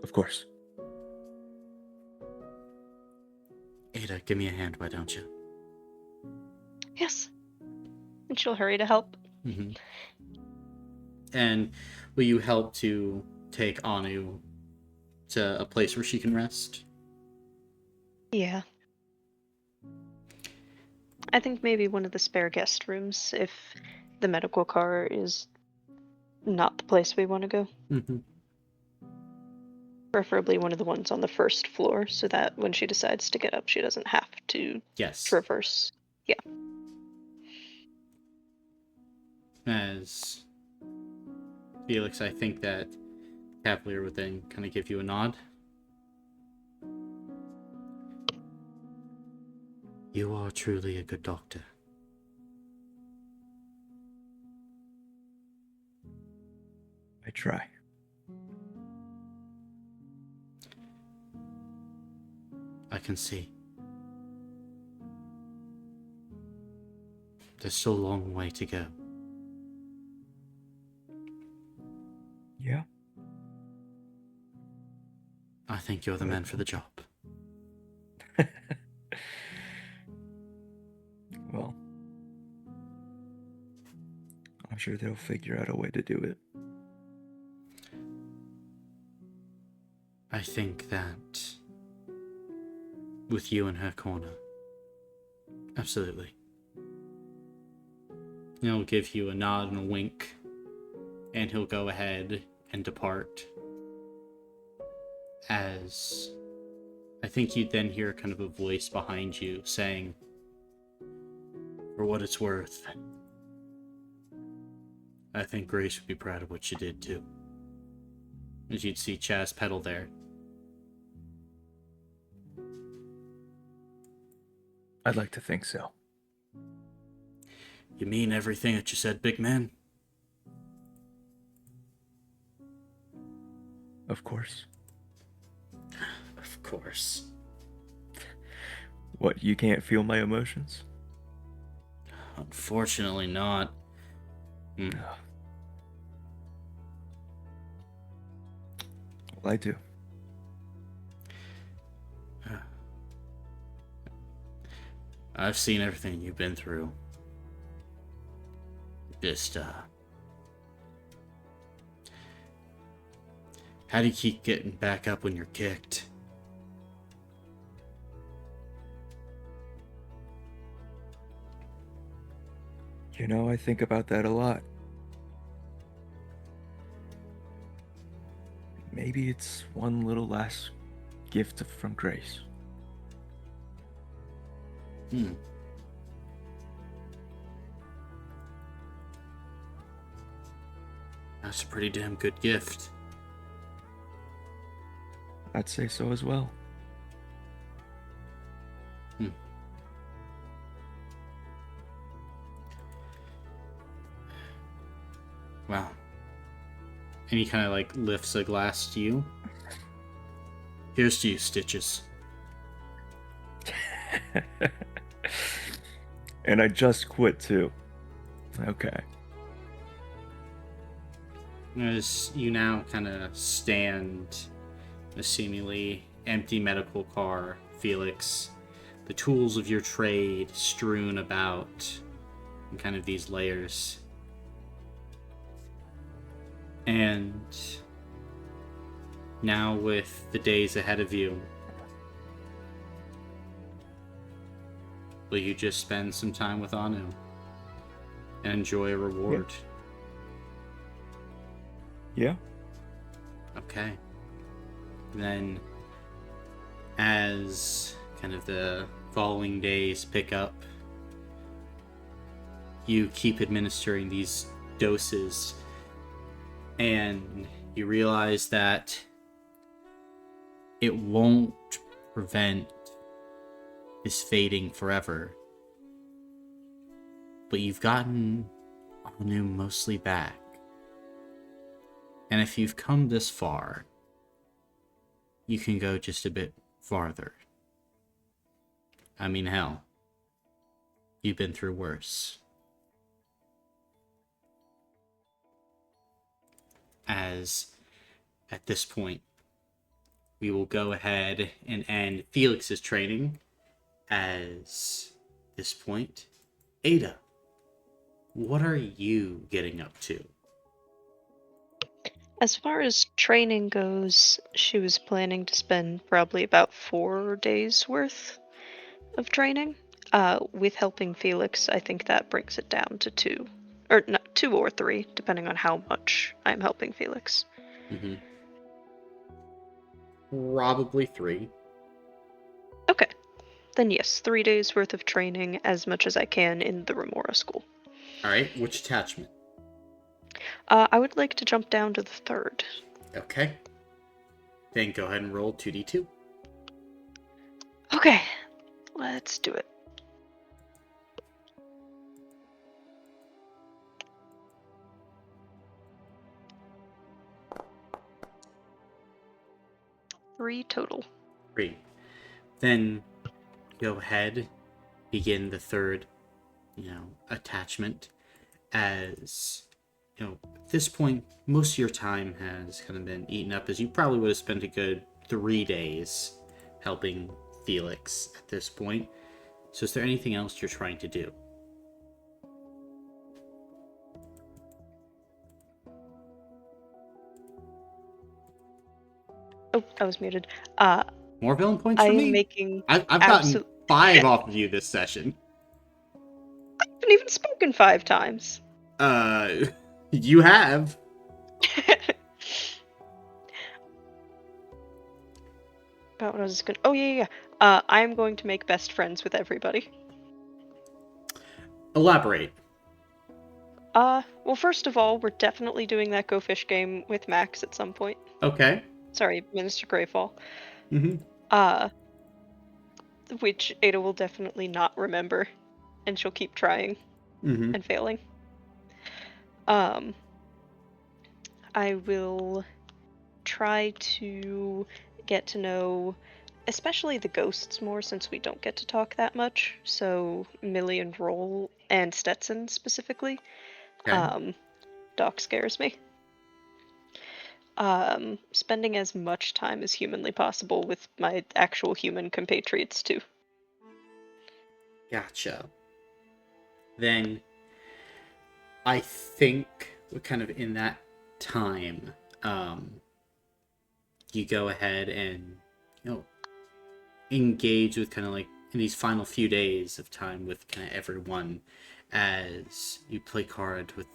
S6: Of course.
S1: Ada, give me a hand, why don't you?
S5: Yes. And she'll hurry to help.
S1: Mm-hmm. And will you help to take Anu to a place where she can rest?
S5: Yeah. I think maybe one of the spare guest rooms if the medical car is not the place we want to go.
S1: Mm-hmm.
S5: Preferably one of the ones on the first floor so that when she decides to get up, she doesn't have to traverse. Yeah.
S1: As Felix, I think that Cavalier would then kind of give you a nod. You are truly a good doctor.
S6: I try.
S1: I can see. There's still a long way to go.
S6: Yeah.
S1: I think you're the man for the job.
S6: Well, I'm sure they'll figure out a way to do it.
S1: I think that with you in her corner, absolutely. He'll give you a nod and a wink, and he'll go ahead and depart. As I think you'd then hear kind of a voice behind you saying, "For what it's worth, I think Grace would be proud of what she did too." As you'd see Chaz pedal there.
S6: I'd like to think so.
S1: You mean everything that you said, big man?
S6: Of course.
S1: Of course.
S6: What, you can't feel my emotions?
S1: Unfortunately not.
S6: Well, I do.
S1: I've seen everything you've been through. Just, how do you keep getting back up when you're kicked?
S6: You know, I think about that a lot. Maybe it's one little last gift from Grace.
S1: That's a pretty damn good gift.
S6: I'd say so as well.
S1: Wow. And he kind of like lifts a glass to you. Here's to you, Stitches.
S6: And I just quit too. Okay.
S1: As you now kind of stand in a seemingly empty medical car, Felix, the tools of your trade strewn about in kind of these layers. And now with the days ahead of you, will you just spend some time with Anu and enjoy a reward?
S6: Yeah.
S1: Okay. Then, as kind of the following days pick up, you keep administering these doses, and you realize that it won't prevent his fading forever. But you've gotten Anu mostly back. And if you've come this far, you can go just a bit farther. I mean, hell, you've been through worse. As at this point, we will go ahead and end Felix's training. As this point, Ada, what are you getting up to?
S5: As far as training goes, she was planning to spend probably about 4 days worth of training. With helping Felix, I think that brings it down to 2. Or not 2 or 3, depending on how much I'm helping Felix.
S1: Probably 3.
S5: Okay. Then yes, 3 days worth of training, as much as I can in the Remora school.
S1: Alright, which attachment?
S5: I would like to jump down to the 3rd.
S1: Okay. Then go ahead and roll 2d2.
S5: Okay, let's do it. 3 total.
S1: Great. Then go ahead, begin the third, attachment. As at this point, most of your time has kind of been eaten up, as you probably would have spent a good 3 days helping Felix at this point. So is there anything else you're trying to do?
S5: Oh, I was muted.
S1: More villain points
S5: I
S1: for
S5: am
S1: me?
S5: making
S1: I've gotten 5 off of you this session.
S5: I haven't even spoken 5 times.
S1: You have.
S5: About what I was going to... Oh, yeah. I am going to make best friends with everybody.
S1: Elaborate.
S5: Well, first of all, we're definitely doing that Go Fish game with Max at some point.
S1: Okay.
S5: Sorry, Minister Greyfall.
S1: Mm-hmm.
S5: Which Ada will definitely not remember, and she'll keep trying
S1: Mm-hmm.
S5: and failing. I will try to get to know especially the ghosts more, since we don't get to talk that much. So Millie and Roll and Stetson specifically.
S1: Okay.
S5: Doc scares me. Spending as much time as humanly possible with my actual human compatriots too.
S1: Gotcha. Then I think we're kind of in that time. You go ahead and engage with kind of like in these final few days of time with kind of everyone, as you play card with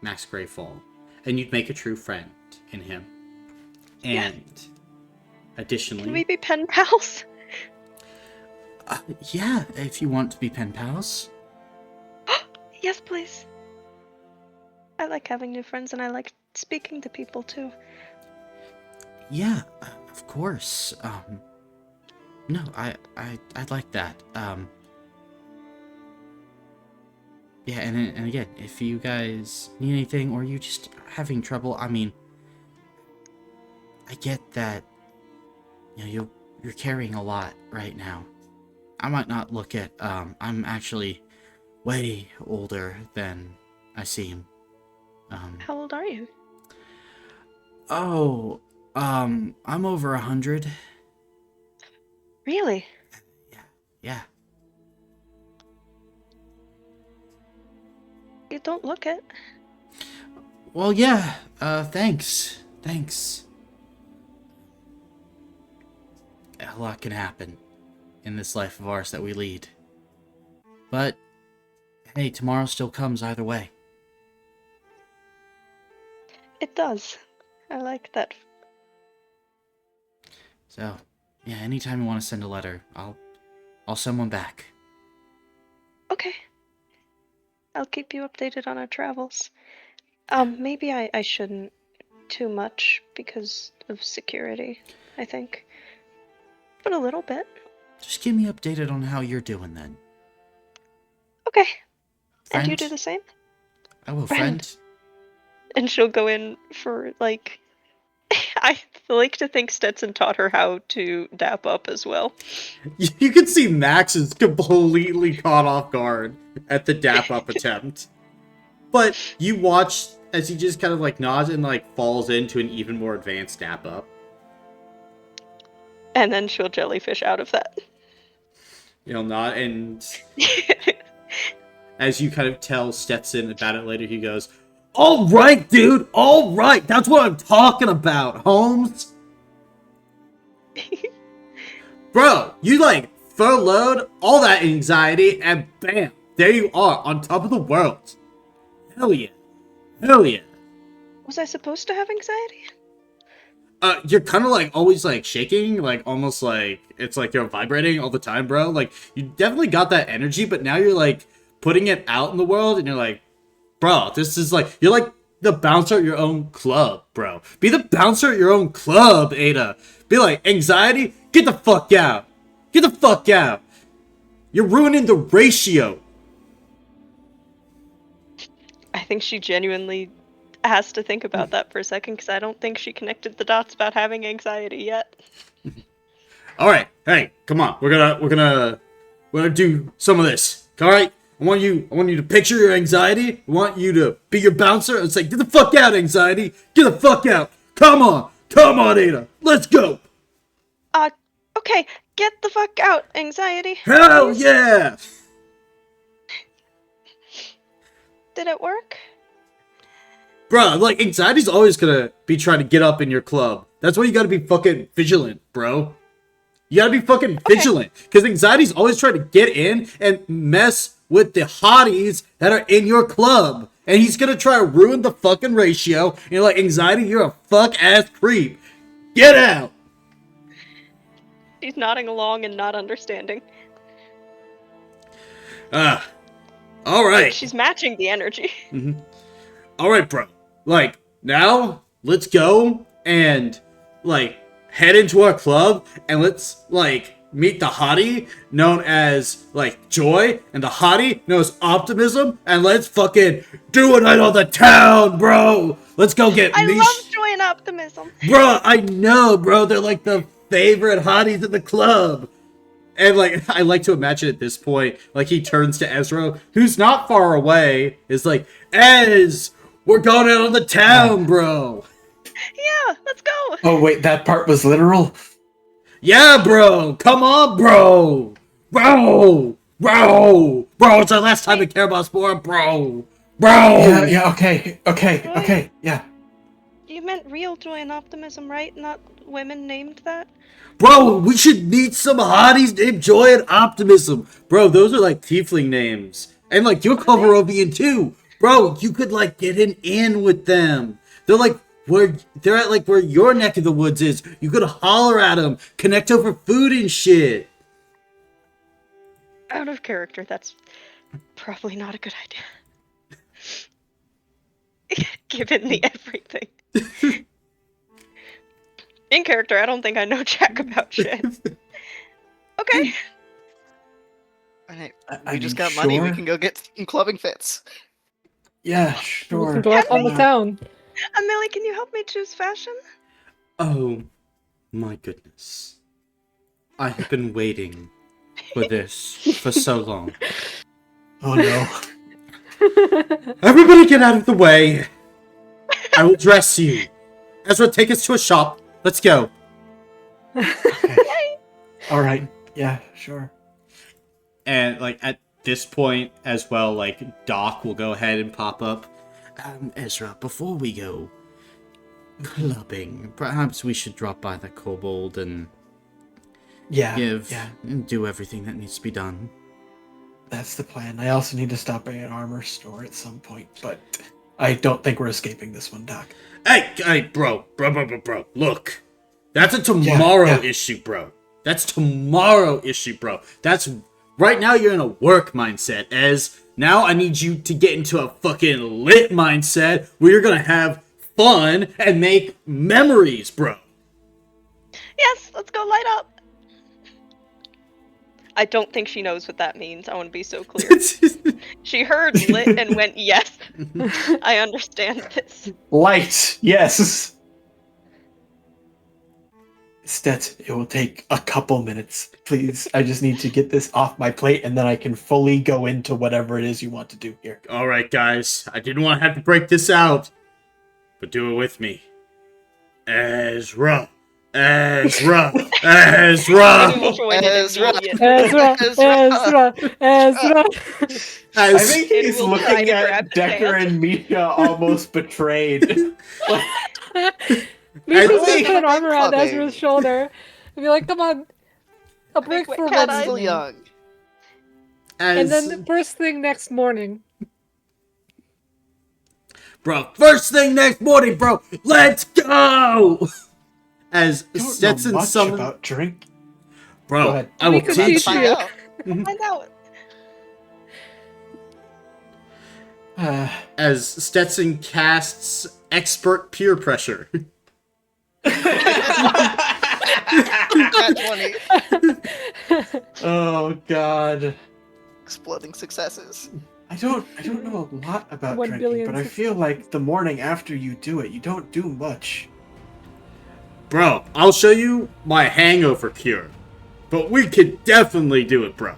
S1: Max Greyfall, and you'd make a true friend in him. And additionally,
S5: Can we be pen pals?
S1: yeah, if you want to be pen pals.
S5: Yes, please. I like having new friends, and I like speaking to people too.
S1: Yeah, of course. No, I'd like that. Yeah, and again, if you guys need anything or you just having trouble, I mean, I get that. You're carrying a lot right now. I might not look at. I'm actually way older than I seem.
S5: How old are you?
S1: Oh, I'm over 100.
S5: Really?
S1: Yeah.
S5: You don't look it.
S1: Well, yeah. Thanks. A lot can happen in this life of ours that we lead. But hey, tomorrow still comes either way.
S5: It does. I like that.
S1: So, yeah, anytime you want to send a letter, I'll send one back.
S5: Okay. I'll keep you updated on our travels. Maybe I shouldn't too much because of security, I think. But a little bit.
S1: Just keep me updated on how you're doing then.
S5: Okay.
S1: Friend?
S5: And you do the same?
S1: I will,
S5: Friend.
S1: friend.
S5: And she'll go in for, like... I like to think Stetson taught her how to dap up as well.
S1: You can see Max is completely caught off guard at the dap up attempt. But you watch as he just kind of like nods and like falls into an even more advanced dap up.
S5: And then she'll jellyfish out of that.
S1: You'll nod, and as you kind of tell Stetson about it later, he goes, "All right, dude, all right. That's what I'm talking about, Holmes." Bro, you like furloughed all that anxiety, and bam, there you are on top of the world. Hell yeah. Hell yeah.
S5: Was I supposed to have anxiety?
S1: You're kind of like always like shaking, like almost like it's like you're vibrating all the time, bro. Like you definitely got that energy, but now you're like putting it out in the world, and you're like, bro, this is like, you're like the bouncer at your own club, bro. Be the bouncer at your own club, Ada. Be like, anxiety, get the fuck out. Get the fuck out. You're ruining the ratio.
S5: I think she genuinely has to think about that for a second because I don't think she connected the dots about having anxiety yet.
S1: All right, hey, come on, we're gonna do some of this. All right, I want you to picture your anxiety. I want you to be your bouncer and say, "Get the fuck out, anxiety! Get the fuck out! Come on, Ada, let's go!"
S5: Okay, get the fuck out, anxiety.
S1: Hell
S5: please.
S1: yeah!
S5: Did it work?
S1: Bro, like, anxiety's always gonna be trying to get up in your club. That's why you gotta be fucking vigilant, bro. You gotta be fucking vigilant. Because anxiety's always trying to get in and mess with the hotties that are in your club. And he's gonna try to ruin the fucking ratio. And you're like, anxiety, you're a fuck-ass creep. Get out!
S5: She's nodding along and not understanding.
S1: Alright.
S5: She's matching the energy.
S1: Alright, bro. Like, now, let's go and, like, head into our club and let's, like, meet the hottie known as, like, Joy and the hottie known as Optimism, and let's fucking do a night on the town, bro! Let's go get
S5: I love Joy and Optimism.
S1: Bro, I know, bro. They're like the favorite hotties in the club. And, like, I like to imagine at this point, like, he turns to Ezra, who's not far away, is like, Ez, we're going out on the town, bro.
S5: Yeah, let's go.
S4: Oh wait, that part was literal?
S1: Yeah, bro. Come on, bro. Bro. It's our last time in Caer Bospora, bro.
S4: Yeah, okay, yeah.
S5: You meant real Joy and Optimism, right? Not women named that?
S1: Bro, we should meet some hotties named Joy and Optimism. Bro, those are like tiefling names. And like, you're Kovarovian too. Bro, you could like get an in with them. They're like, they're at like where your neck of the woods is. You could holler at them, connect over food and shit.
S5: Out of character, that's probably not a good idea. Given the everything. In character, I don't think I know jack about shit. Okay.
S2: Alright,
S4: I
S2: we just
S4: mean,
S2: got money, we
S4: sure.
S2: can go get some clubbing fits.
S4: Yeah,
S3: We
S4: sure.
S3: can go up on the town.
S5: Millie, can you help me choose fashion?
S1: Oh, my goodness. I have been waiting for this for so long.
S4: Oh no.
S1: Everybody get out of the way. I will dress you. Ezra, take us to a shop. Let's go.
S4: Alright, yeah, sure.
S1: And, like, at this point as well, like, Doc will go ahead and pop up. Ezra, before we go clubbing, perhaps we should drop by the kobold and
S4: Yeah,
S1: and do everything that needs to be done.
S4: that's the plan. I also need to stop by an armor store at some point, but I don't think we're escaping this one, Doc.
S1: Hey, bro. Look, that's a tomorrow
S4: Yeah.
S1: issue, bro. That's tomorrow issue, bro. That's right now you're in a work mindset, as now I need you to get into a fucking lit mindset where you're gonna have fun and make memories, bro.
S5: Yes, let's go light up. I don't think she knows what that means. I want to be so clear. She heard lit and went, yes. I understand this.
S4: Light, yes. Stet, it will take a couple minutes, please. I just need to get this off my plate, and then I can fully go into whatever it is you want to do here.
S1: All right, guys. I didn't want to have to break this out, but do it with me. Ezra.
S5: I don't know which way it is
S2: Ezra.
S5: yet.
S3: Ezra.
S4: I think
S5: It
S4: he's
S5: will try
S4: looking
S5: to grab
S4: at
S5: his
S4: Decker
S5: hand.
S4: and Misha almost betrayed.
S3: Misha's
S4: think-
S3: gonna put an arm around
S2: Clubbing.
S3: Ezra's shoulder and be like, come on, a break
S5: wait,
S3: for
S5: cat
S3: one
S5: eyes.
S2: Still
S3: evening."
S2: young.
S3: And then the first thing next morning.
S1: Bro, first thing next morning, bro. Let's go. As
S4: I don't
S1: Stetson
S4: know much
S1: summons,
S4: about drink. Go
S1: bro,
S4: ahead.
S1: I will
S3: We could
S1: teach
S3: teach
S1: you.
S2: Find
S3: you.
S2: out.
S5: Find out.
S1: As Stetson casts expert peer pressure.
S2: Nat 20.
S4: Oh god.
S2: Exploding successes.
S4: I don't know a lot about
S3: 1
S4: drinking,
S3: billion
S4: but I feel like the morning after you do it, you don't do much.
S1: Bro, I'll show you my hangover cure. But we could definitely do it, bro.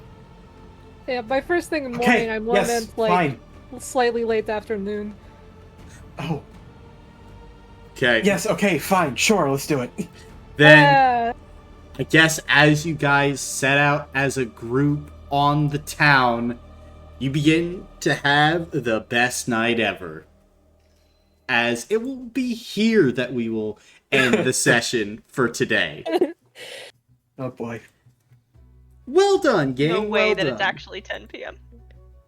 S3: Yeah, by first thing in the morning,
S4: Okay,
S3: I more
S4: yes,
S3: meant like
S4: fine.
S3: slightly late afternoon.
S4: Oh,
S1: Okay.
S4: yes, okay, fine, sure, let's do it.
S1: Then, I guess as you guys set out as a group on the town, you begin to have the best night ever. As it will be here that we will end the session for today.
S4: Oh boy.
S1: Well done, gang.
S5: No way
S1: well
S5: that
S1: done.
S5: it's actually 10 p.m.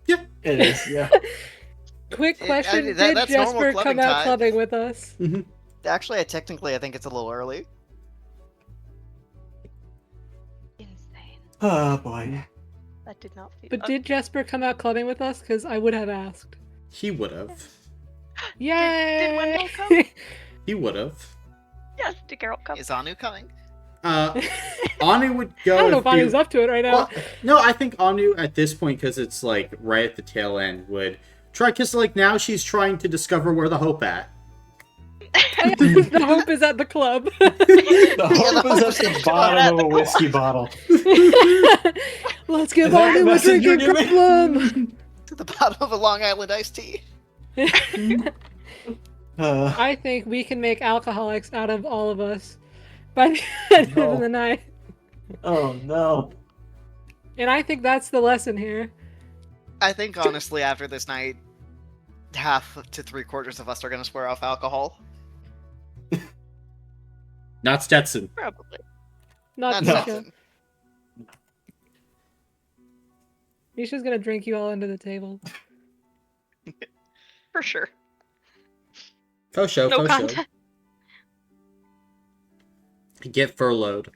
S1: Yeah.
S4: It is, yeah.
S3: Quick question:
S2: that-
S3: did
S2: that's normal
S3: Jesper
S2: clubbing
S3: come out
S2: time.
S3: clubbing with us?
S2: Actually, technically, I think it's a little early.
S5: Insane.
S4: Oh boy.
S5: That did not feel.
S3: But did Jesper come out clubbing with us? Because I would have asked.
S1: He would have.
S3: Yay!
S5: Did Wendell come?
S1: He would have.
S5: Yes, did Geralt come?
S2: Is Anu coming?
S1: Anu would go.
S3: I don't know if
S1: he-
S3: Anu's up to it right now.
S1: Well, no, I think Anu at this point, because it's like right at the tail end, would try. Because like now she's trying to discover where the hope at.
S3: The hope is at the club.
S4: The hope is at the bottom of a whiskey bottle.
S3: Let's give
S4: Is that
S3: Anu
S4: the
S3: a
S4: message you're
S3: drinking
S4: giving?
S3: problem.
S2: To the bottom of a Long Island iced tea.
S3: I think we can make alcoholics out of all of us by the end
S4: No.
S3: of the night.
S4: Oh no.
S3: And I think that's the lesson here.
S2: I think, honestly, after this night, half to 3/4 of us are going to swear off alcohol.
S1: Not Stetson.
S5: Probably.
S3: Not
S2: Not
S3: Misha.
S2: Stetson.
S3: Misha's gonna drink you all under the table.
S5: For sure.
S1: Faux show.
S5: No
S1: Faux show.
S5: contact.
S1: Get furloughed.